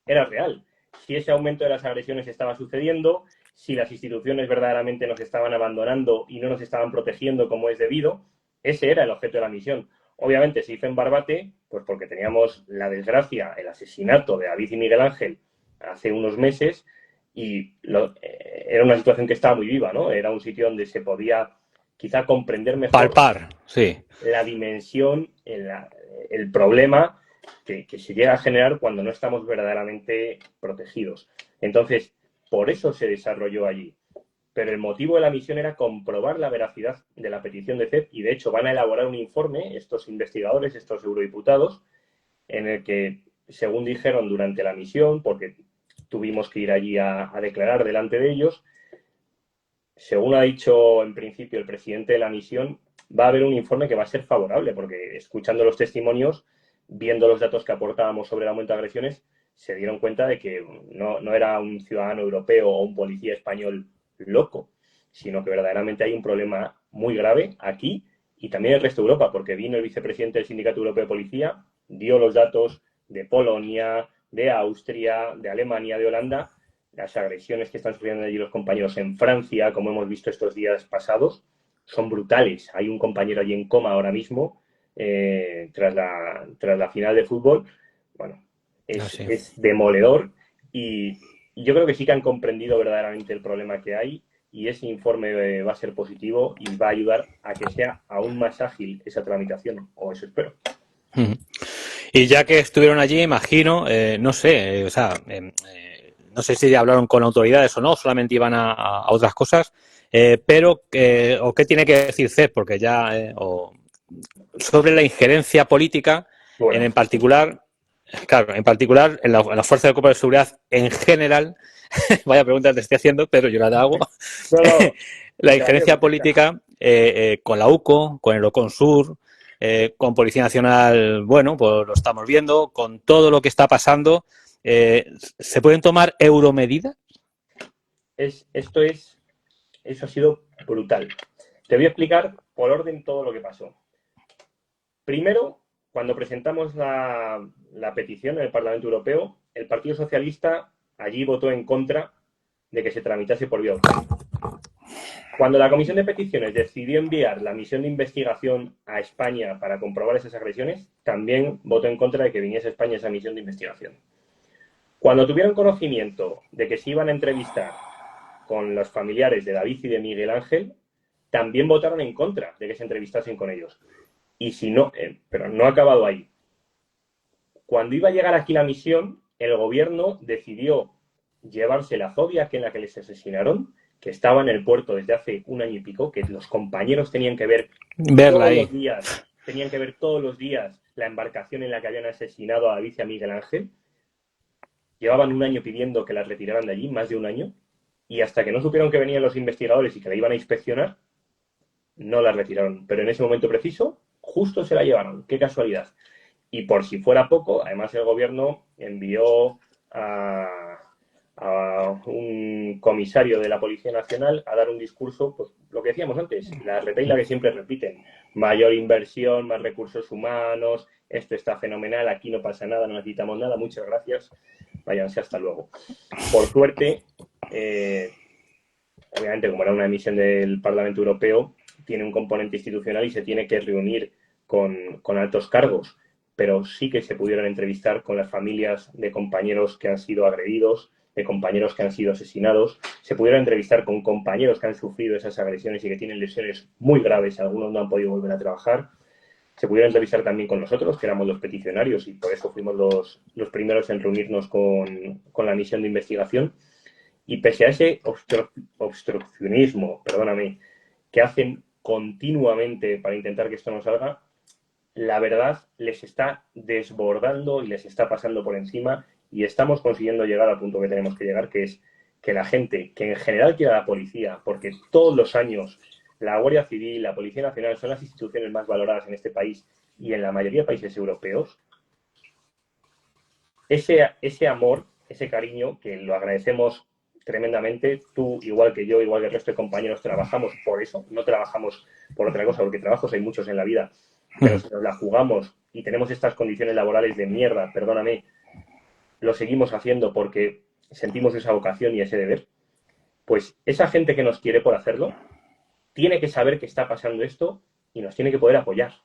era real, si ese aumento de las agresiones estaba sucediendo, si las instituciones verdaderamente nos estaban abandonando y no nos estaban protegiendo como es debido. Ese era el objeto de la misión. Obviamente se hizo en Barbate, pues porque teníamos la desgracia, el asesinato de David y Miguel Ángel hace unos meses y era una situación que estaba muy viva, ¿no? Era un sitio donde se podía quizá comprender mejor palpar, sí, la dimensión, el problema que se llega a generar cuando no estamos verdaderamente protegidos. Entonces, por eso se desarrolló allí. Pero el motivo de la misión era comprobar la veracidad de la petición de CEP y, de hecho, van a elaborar un informe, estos investigadores, estos eurodiputados, en el que, según dijeron durante la misión, porque tuvimos que ir allí a declarar delante de ellos, según ha dicho en principio el presidente de la misión, va a haber un informe que va a ser favorable, porque escuchando los testimonios, viendo los datos que aportábamos sobre el aumento de agresiones, se dieron cuenta de que no era un ciudadano europeo o un policía español loco, sino que verdaderamente hay un problema muy grave aquí y también en el resto de Europa, porque vino el vicepresidente del Sindicato Europeo de Policía, dio los datos de Polonia, de Austria, de Alemania, de Holanda, las agresiones que están sufriendo allí los compañeros en Francia, como hemos visto estos días pasados, son brutales. Hay un compañero allí en coma ahora mismo, tras la final de fútbol. Bueno, es demoledor y yo creo que sí que han comprendido verdaderamente el problema que hay y ese informe va a ser positivo y va a ayudar a que sea aún más ágil esa tramitación, o eso espero. Y ya que estuvieron allí, imagino, no sé, o sea, no sé si hablaron con autoridades o no, solamente iban a otras cosas, pero, o qué tiene que decir CEP, porque ya, sobre la injerencia política, Bueno, en particular, claro, en particular en la Fuerza de Cuerpo de Seguridad en general, vaya pregunta te estoy haciendo, pero yo la hago, no, la te la quiero injerencia contestar. política con la UCO, con el OCONSUR, con Policía Nacional, bueno, pues lo estamos viendo, con todo lo que está pasando, ¿se pueden tomar euromedidas? Eso ha sido brutal. Te voy a explicar por orden todo lo que pasó. Primero, cuando presentamos la petición en el Parlamento Europeo, el Partido Socialista allí votó en contra de que se tramitase por vía urgente. Cuando la Comisión de Peticiones decidió enviar la misión de investigación a España para comprobar esas agresiones, también votó en contra de que viniese a España esa misión de investigación. Cuando tuvieron conocimiento de que se iban a entrevistar con los familiares de David y de Miguel Ángel, también votaron en contra de que se entrevistasen con ellos. Y si no, pero no ha acabado ahí. Cuando iba a llegar aquí la misión, el gobierno decidió llevarse la Zodiac en la que les asesinaron, que estaba en el puerto desde hace un año y pico, que los compañeros tenían que ver Verla todos los ahí. días, la embarcación en la que habían asesinado a David y a Miguel Ángel. Llevaban un año pidiendo que la retiraran de allí, más de un año, y hasta que no supieron que venían los investigadores y que la iban a inspeccionar, no la retiraron. Pero en ese momento preciso, justo se la llevaron. Qué casualidad. Y por si fuera poco, además el gobierno envió a un comisario de la Policía Nacional a dar un discurso, pues lo que decíamos antes, la retahíla que siempre repiten: mayor inversión, más recursos humanos, esto está fenomenal, aquí no pasa nada, no necesitamos nada, muchas gracias, váyanse, hasta luego. Por suerte, obviamente, como era una emisión del Parlamento Europeo, tiene un componente institucional y se tiene que reunir con altos cargos, pero sí que se pudieron entrevistar con las familias de compañeros que han sido agredidos, de compañeros que han sido asesinados, se pudieron entrevistar con compañeros que han sufrido esas agresiones y que tienen lesiones muy graves, algunos no han podido volver a trabajar, se pudieron entrevistar también con nosotros, que éramos los peticionarios, y por eso fuimos los primeros en reunirnos con la misión de investigación. Y pese a ese obstruccionismo, perdóname, que hacen continuamente para intentar que esto no salga, la verdad les está desbordando y les está pasando por encima, y estamos consiguiendo llegar al punto que tenemos que llegar, que es que la gente, que en general quiera la policía, porque todos los años la Guardia Civil, la Policía Nacional son las instituciones más valoradas en este país y en la mayoría de países europeos, ese amor, ese cariño, que lo agradecemos tremendamente, tú, igual que yo, igual que el resto de compañeros, trabajamos por eso, no trabajamos por otra cosa, porque trabajos hay muchos en la vida, pero si nos la jugamos y tenemos estas condiciones laborales de mierda, perdóname, lo seguimos haciendo porque sentimos esa vocación y ese deber, pues esa gente que nos quiere por hacerlo tiene que saber que está pasando esto y nos tiene que poder apoyar.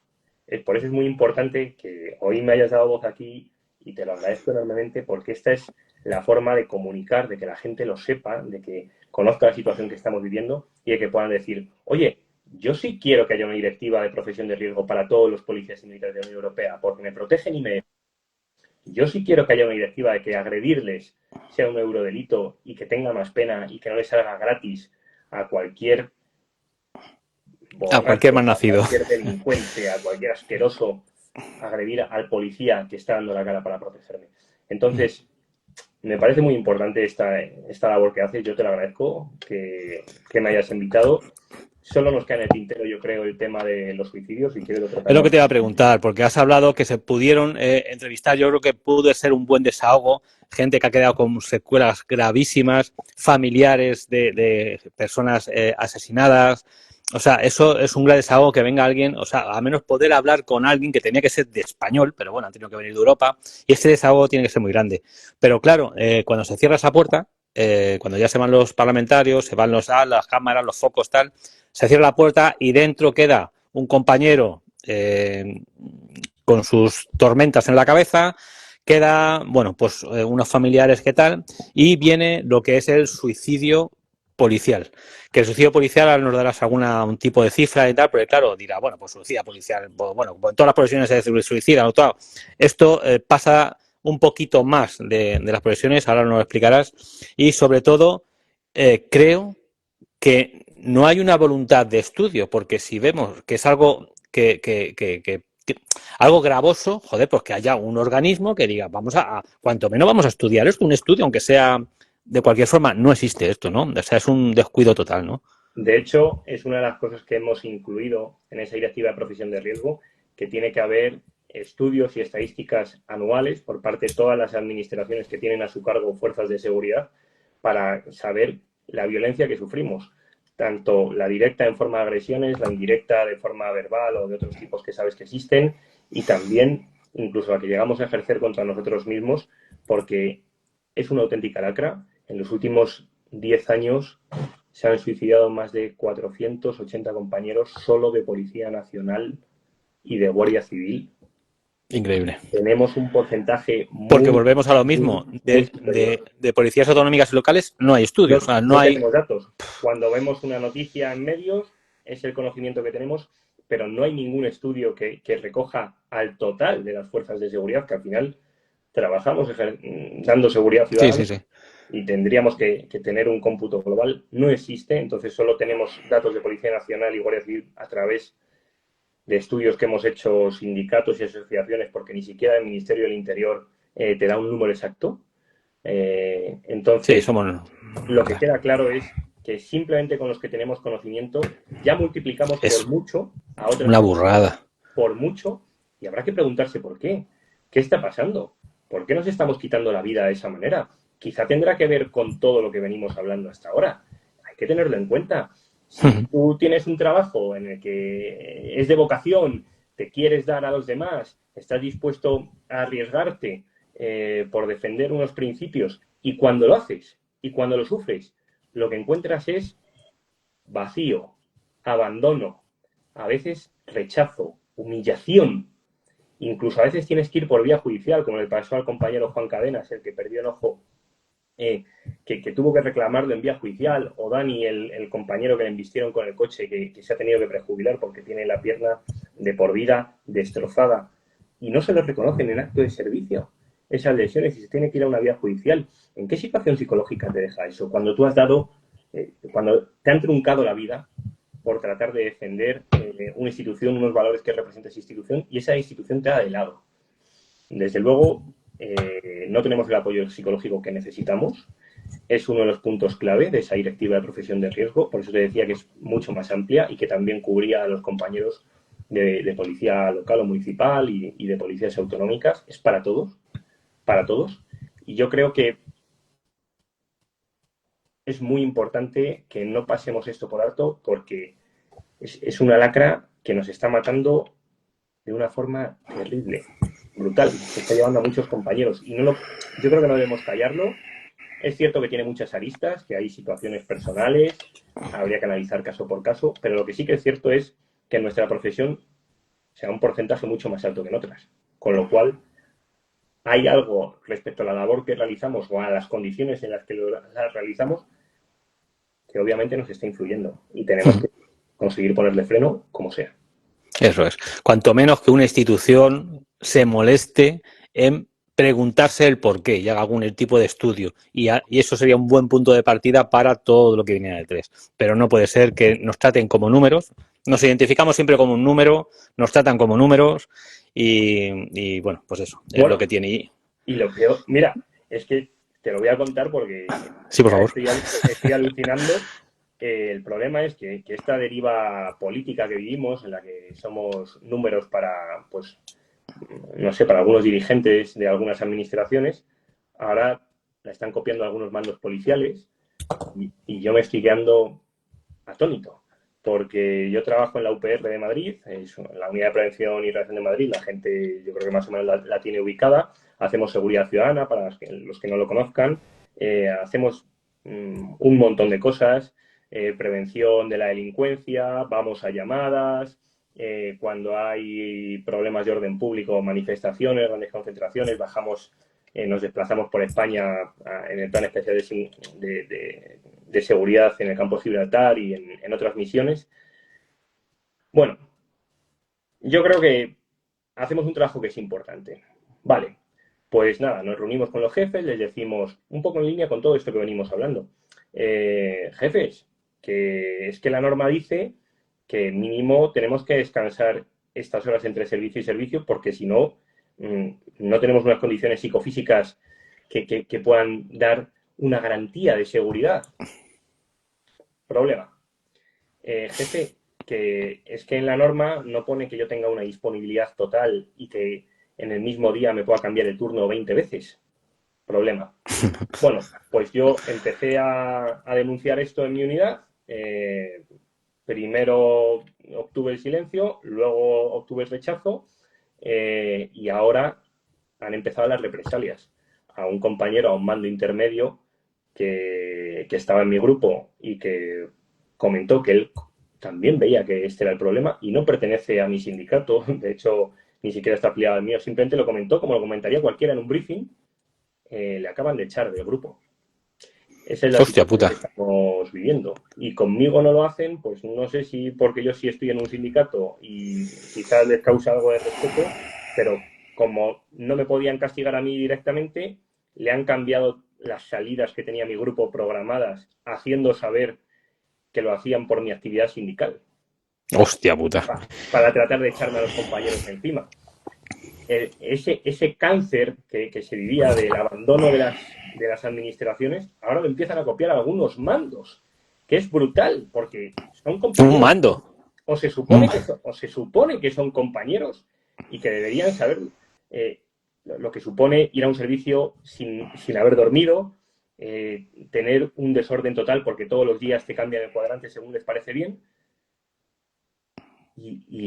Por eso es muy importante que hoy me hayas dado voz aquí, y te lo agradezco enormemente, porque esta es la forma de comunicar, de que la gente lo sepa, de que conozca la situación que estamos viviendo y de que puedan decir: oye, yo sí quiero que haya una directiva de profesión de riesgo para todos los policías y militares de la Unión Europea, porque me protegen y me... Yo sí quiero que haya una directiva de que agredirles sea un eurodelito y que tenga más pena y que no les salga gratis a cualquier A cualquier borracho, más a nacido. cualquier delincuente, a cualquier asqueroso, agredir al policía que está dando la cara para protegerme. Entonces, me parece muy importante esta labor que haces. Yo te lo agradezco que me hayas invitado. Solo nos queda en el tintero, yo creo, el tema de los suicidios, y quiero que lo Es lo que tratamos. te iba a preguntar, porque has hablado que se pudieron entrevistar. Yo creo que pudo ser un buen desahogo. Gente que ha quedado con secuelas gravísimas, familiares de personas asesinadas. O sea, eso es un gran desahogo, que venga alguien, o sea, a menos poder hablar con alguien que tenía que ser de español, pero bueno, han tenido que venir de Europa, y ese desahogo tiene que ser muy grande. Pero claro, cuando se cierra esa puerta, cuando ya se van los parlamentarios, se van las cámaras, los focos, tal, se cierra la puerta y dentro queda un compañero con sus tormentas en la cabeza, queda, bueno, pues unos familiares que tal, y viene lo que es el suicidio policial. Que el suicidio policial ahora nos darás un tipo de cifra y tal, pero claro, dirá, bueno, pues suicida policial, pues, bueno, en todas las profesiones se suicida, ¿no? Todo. Esto pasa un poquito más de las profesiones, ahora nos lo explicarás, y sobre todo creo que no hay una voluntad de estudio, porque si vemos que es algo que algo gravoso, joder, pues que haya un organismo que diga, cuanto menos vamos a estudiar esto, un estudio, aunque sea de cualquier forma, no existe esto, ¿no? O sea, es un descuido total, ¿no? De hecho, es una de las cosas que hemos incluido en esa directiva de profesión de riesgo, que tiene que haber estudios y estadísticas anuales por parte de todas las administraciones que tienen a su cargo fuerzas de seguridad para saber la violencia que sufrimos, tanto la directa en forma de agresiones, la indirecta de forma verbal o de otros tipos que sabes que existen, y también incluso la que llegamos a ejercer contra nosotros mismos, porque es una auténtica lacra. En los últimos 10 años se han suicidado más de 480 compañeros solo de Policía Nacional y de Guardia Civil. Increíble. Tenemos un porcentaje Porque muy, volvemos a lo muy, mismo. muy superior. De policías autonómicas y locales no hay estudios. O sea, no No hay. tenemos datos. Cuando vemos una noticia en medios, es el conocimiento que tenemos, pero no hay ningún estudio que recoja al total de las fuerzas de seguridad, que al final trabajamos dando seguridad Sí, ciudadana sí, sí. y tendríamos que tener un cómputo global. No existe, entonces solo tenemos datos de Policía Nacional y Guardia Civil a través de estudios que hemos hecho sindicatos y asociaciones, porque ni siquiera el Ministerio del Interior te da un número exacto. Sí, Entonces, somos. lo que queda claro es que simplemente con los que tenemos conocimiento ya multiplicamos por Es mucho a otras una comunidades, burrada. por mucho, y habrá que preguntarse por qué. ¿Qué está pasando? ¿Por qué nos estamos quitando la vida de esa manera? Quizá tendrá que ver con todo lo que venimos hablando hasta ahora. Hay que tenerlo en cuenta. Si tú tienes un trabajo en el que es de vocación, te quieres dar a los demás, estás dispuesto a arriesgarte por defender unos principios, y cuando lo haces y cuando lo sufres, lo que encuentras es vacío, abandono, a veces rechazo, humillación. Incluso a veces tienes que ir por vía judicial, como le pasó al compañero Juan Cadenas, el que perdió un ojo, que tuvo que reclamarlo en vía judicial, o Dani, el compañero que le embistieron con el coche, que se ha tenido que prejubilar porque tiene la pierna de por vida destrozada, y no se lo reconocen en acto de servicio esas lesiones y se tiene que ir a una vía judicial. ¿En qué situación psicológica te deja eso? Cuando tú has dado, cuando te han truncado la vida por tratar de defender una institución, unos valores que representa esa institución, y esa institución te da de lado. Desde luego, no tenemos el apoyo psicológico que necesitamos. Es uno de los puntos clave de esa directiva de profesión de riesgo. Por eso te decía que es mucho más amplia y que también cubría a los compañeros de policía local o municipal y de policías autonómicas. Es para todos, para todos. Y yo creo que es muy importante que no pasemos esto por alto, porque es una lacra que nos está matando de una forma terrible, brutal. Se está llevando a muchos compañeros y yo creo que no debemos callarlo. Es cierto que tiene muchas aristas, que hay situaciones personales, habría que analizar caso por caso, pero lo que sí que es cierto es que en nuestra profesión sea un porcentaje mucho más alto que en otras. Con lo cual, hay algo respecto a la labor que realizamos o a las condiciones en las que la realizamos que obviamente nos está influyendo y tenemos que conseguir ponerle freno como sea. Eso es. Cuanto menos que una institución se moleste en preguntarse el por qué y haga algún tipo de estudio. Y eso sería un buen punto de partida para todo lo que viene detrás. Pero no puede ser que nos traten como números. Nos identificamos siempre como un número, nos tratan como números y bueno, pues eso, es lo Bueno, que tiene. y lo peor, mira, es que te lo voy a contar porque Sí, por ya favor. estoy alucinando. El problema es que esta deriva política que vivimos, en la que somos números para, pues, no sé, para algunos dirigentes de algunas administraciones, ahora la están copiando algunos mandos policiales y yo me estoy quedando atónito, porque yo trabajo en la UPR de Madrid, es la Unidad de Prevención y Reacción de Madrid, la gente yo creo que más o menos la tiene ubicada, hacemos seguridad ciudadana para los que no lo conozcan, hacemos un montón de cosas, prevención de la delincuencia, vamos a llamadas, cuando hay problemas de orden público, manifestaciones, grandes concentraciones, bajamos, nos desplazamos por España en el plan especial de seguridad en el campo de Gibraltar y en otras misiones. Bueno, yo creo que hacemos un trabajo que es importante. Vale, pues nada, nos reunimos con los jefes, les decimos, un poco en línea con todo esto que venimos hablando. Jefes, que es que la norma dice que mínimo tenemos que descansar estas horas entre servicio y servicio, porque si no, no tenemos unas condiciones psicofísicas que puedan dar una garantía de seguridad. Problema. Jefe, que es que en la norma no pone que yo tenga una disponibilidad total y que en el mismo día me pueda cambiar el turno 20 veces. Problema. Bueno, pues yo empecé a denunciar esto en mi unidad. Primero obtuve el silencio, luego obtuve el rechazo y ahora han empezado las represalias. A un compañero, a un mando intermedio que estaba en mi grupo y que comentó que él también veía que este era el problema y no pertenece a mi sindicato, de hecho ni siquiera está afiliado al mío, simplemente lo comentó como lo comentaría cualquiera en un briefing, le acaban de echar del grupo. Esa es la situación que estamos viviendo. Y conmigo no lo hacen, pues no sé si porque yo sí estoy en un sindicato y quizás les causa algo de respeto, pero como no me podían castigar a mí directamente, le han cambiado las salidas que tenía mi grupo programadas, haciendo saber que lo hacían por mi actividad sindical. Hostia puta. Para tratar de echarme a los compañeros encima. Ese cáncer que se vivía del abandono de las administraciones, ahora lo empiezan a copiar algunos mandos, que es brutal, porque son compañeros. Un mando. O se supone que son compañeros y que deberían saber lo que supone ir a un servicio sin haber dormido, tener un desorden total porque todos los días te cambian el cuadrante según les parece bien.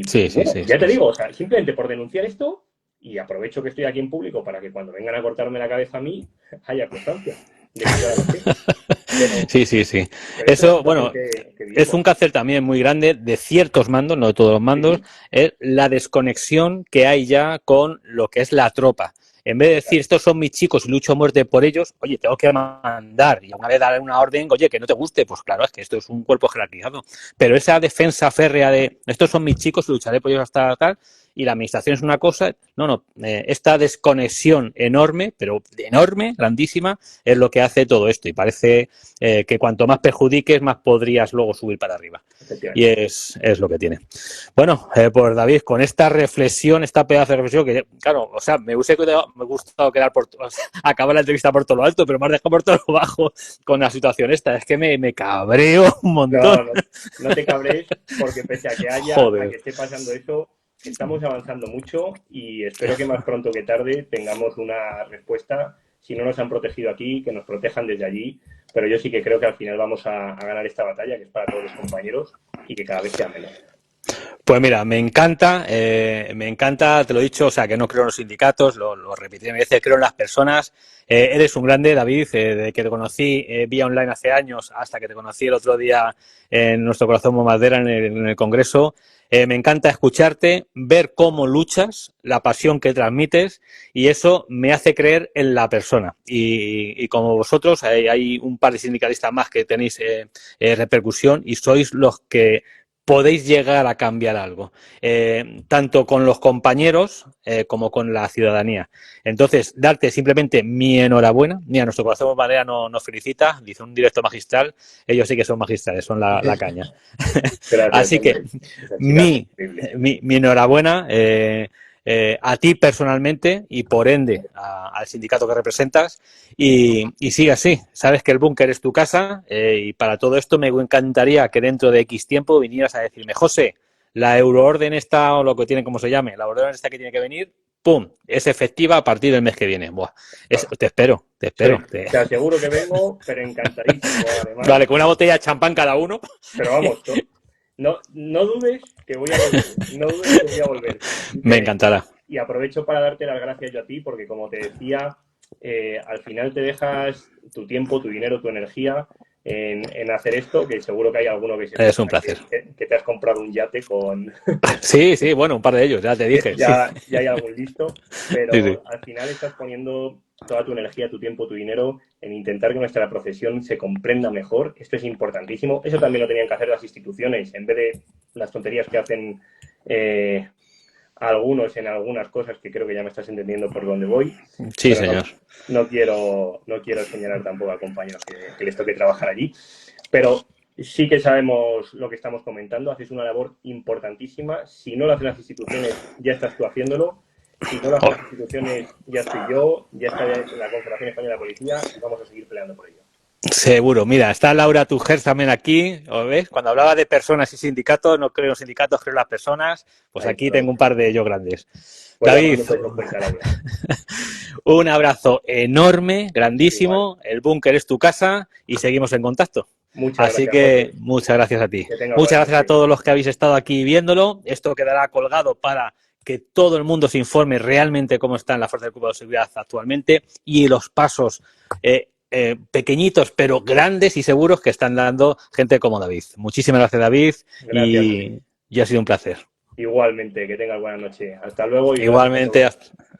Sí. Ya te digo, o sea, simplemente por denunciar esto, y aprovecho que estoy aquí en público para que cuando vengan a cortarme la cabeza a mí, haya constancia. Sí. Eso, bueno, es un cáncer también muy grande de ciertos mandos, no de todos los mandos, sí. Es la desconexión que hay ya con lo que es la tropa. En vez de decir, estos son mis chicos y lucho a muerte por ellos, oye, tengo que mandar y una vez dar una orden, oye, que no te guste, pues claro, es que esto es un cuerpo jerarquizado. Pero esa defensa férrea de, estos son mis chicos y lucharé por ellos hasta tal, y la administración es una cosa, esta desconexión enorme, pero enorme, grandísima, es lo que hace todo esto y parece que cuanto más perjudiques, más podrías luego subir para arriba. Y es lo que tiene. Bueno, pues David, con esta reflexión, esta pedazo de reflexión, que claro, o sea, me gustado quedar acabar la entrevista por todo lo alto, pero me has dejado por todo lo bajo con la situación esta. Es que me cabreo un montón. No te cabrees, porque pese a que a que esté pasando eso, estamos avanzando mucho y espero que más pronto que tarde tengamos una respuesta. Si no nos han protegido aquí, que nos protejan desde allí. Pero yo sí que creo que al final vamos a ganar esta batalla, que es para todos los compañeros y que cada vez sea menos. Pues mira, me encanta, te lo he dicho, o sea, que no creo en los sindicatos, lo repetiré, me dice, creo en las personas. Eres un grande, David, de que te conocí vía online hace años hasta que te conocí el otro día en nuestro corazón Bombardera en el Congreso. Me encanta escucharte, ver cómo luchas, la pasión que transmites y eso me hace creer en la persona. Y como vosotros, hay un par de sindicalistas más que tenéis repercusión y sois los que podéis llegar a cambiar algo, tanto con los compañeros como con la ciudadanía. Entonces, darte simplemente mi enhorabuena. Mira, nuestro corazón Bombardera nos felicita, dice un directo magistral, ellos sí que son magistrales, son la caña. Gracias, así que mi enhorabuena a ti personalmente y por ende al sindicato que representas y sigue así. Sabes que el búnker es tu casa y para todo esto me encantaría que dentro de X tiempo vinieras a decirme, José, la euroorden esta o lo que tiene como se llame, la euroorden esta que tiene que venir, ¡pum!, es efectiva a partir del mes que viene. Buah, te espero. Sí, te aseguro que vengo, pero encantadísimo. Además. Vale, con una botella de champán cada uno. Pero vamos, no dudes que voy a volver. No dudes que voy a volver. Me encantará. Y aprovecho para darte las gracias yo a ti, porque como te decía, al final te dejas tu tiempo, tu dinero, tu energía en hacer esto, que seguro que hay alguno que es un placer. Que te has comprado un yate con... Sí, bueno, un par de ellos, ya te dije. Ya hay algún listo, pero sí. Al final estás poniendo toda tu energía, tu tiempo, tu dinero en intentar que nuestra profesión se comprenda mejor. Esto es importantísimo. Eso también lo tenían que hacer las instituciones, en vez de las tonterías que hacen algunos en algunas cosas, que creo que ya me estás entendiendo por dónde voy. Sí, Pero señor. no quiero señalar tampoco a compañeros que les toque trabajar allí. Pero sí que sabemos lo que estamos comentando. Haces una labor importantísima. Si no lo hacen las instituciones, ya estás tú haciéndolo. Si no lo hacen las instituciones, ya estoy yo, ya está la Confederación Española de Policía y vamos a seguir peleando por ello. Seguro. Mira, está Laura Tujer también aquí, ¿lo ves? Cuando hablaba de personas y sindicatos, no creo en los sindicatos, creo en las personas. Pues Ahí aquí está, tengo un par de ellos grandes. pues David, ya por cuenta, Laura. un abrazo enorme, grandísimo. Igual. El búnker es tu casa y seguimos en contacto. Muchas Así gracias, que José. muchas gracias a ti. Que tengas Muchas buena gracias a noche. todos los que habéis estado aquí viéndolo. Esto quedará colgado para que todo el mundo se informe realmente cómo está en la Fuerza de Cuerpo de Seguridad actualmente y los pasos pequeñitos pero grandes y seguros que están dando gente como David. Muchísimas gracias, David, Gracias. y ha sido un placer. Igualmente, que tengas buena noche. Hasta luego y gracias a Igualmente, todos. hasta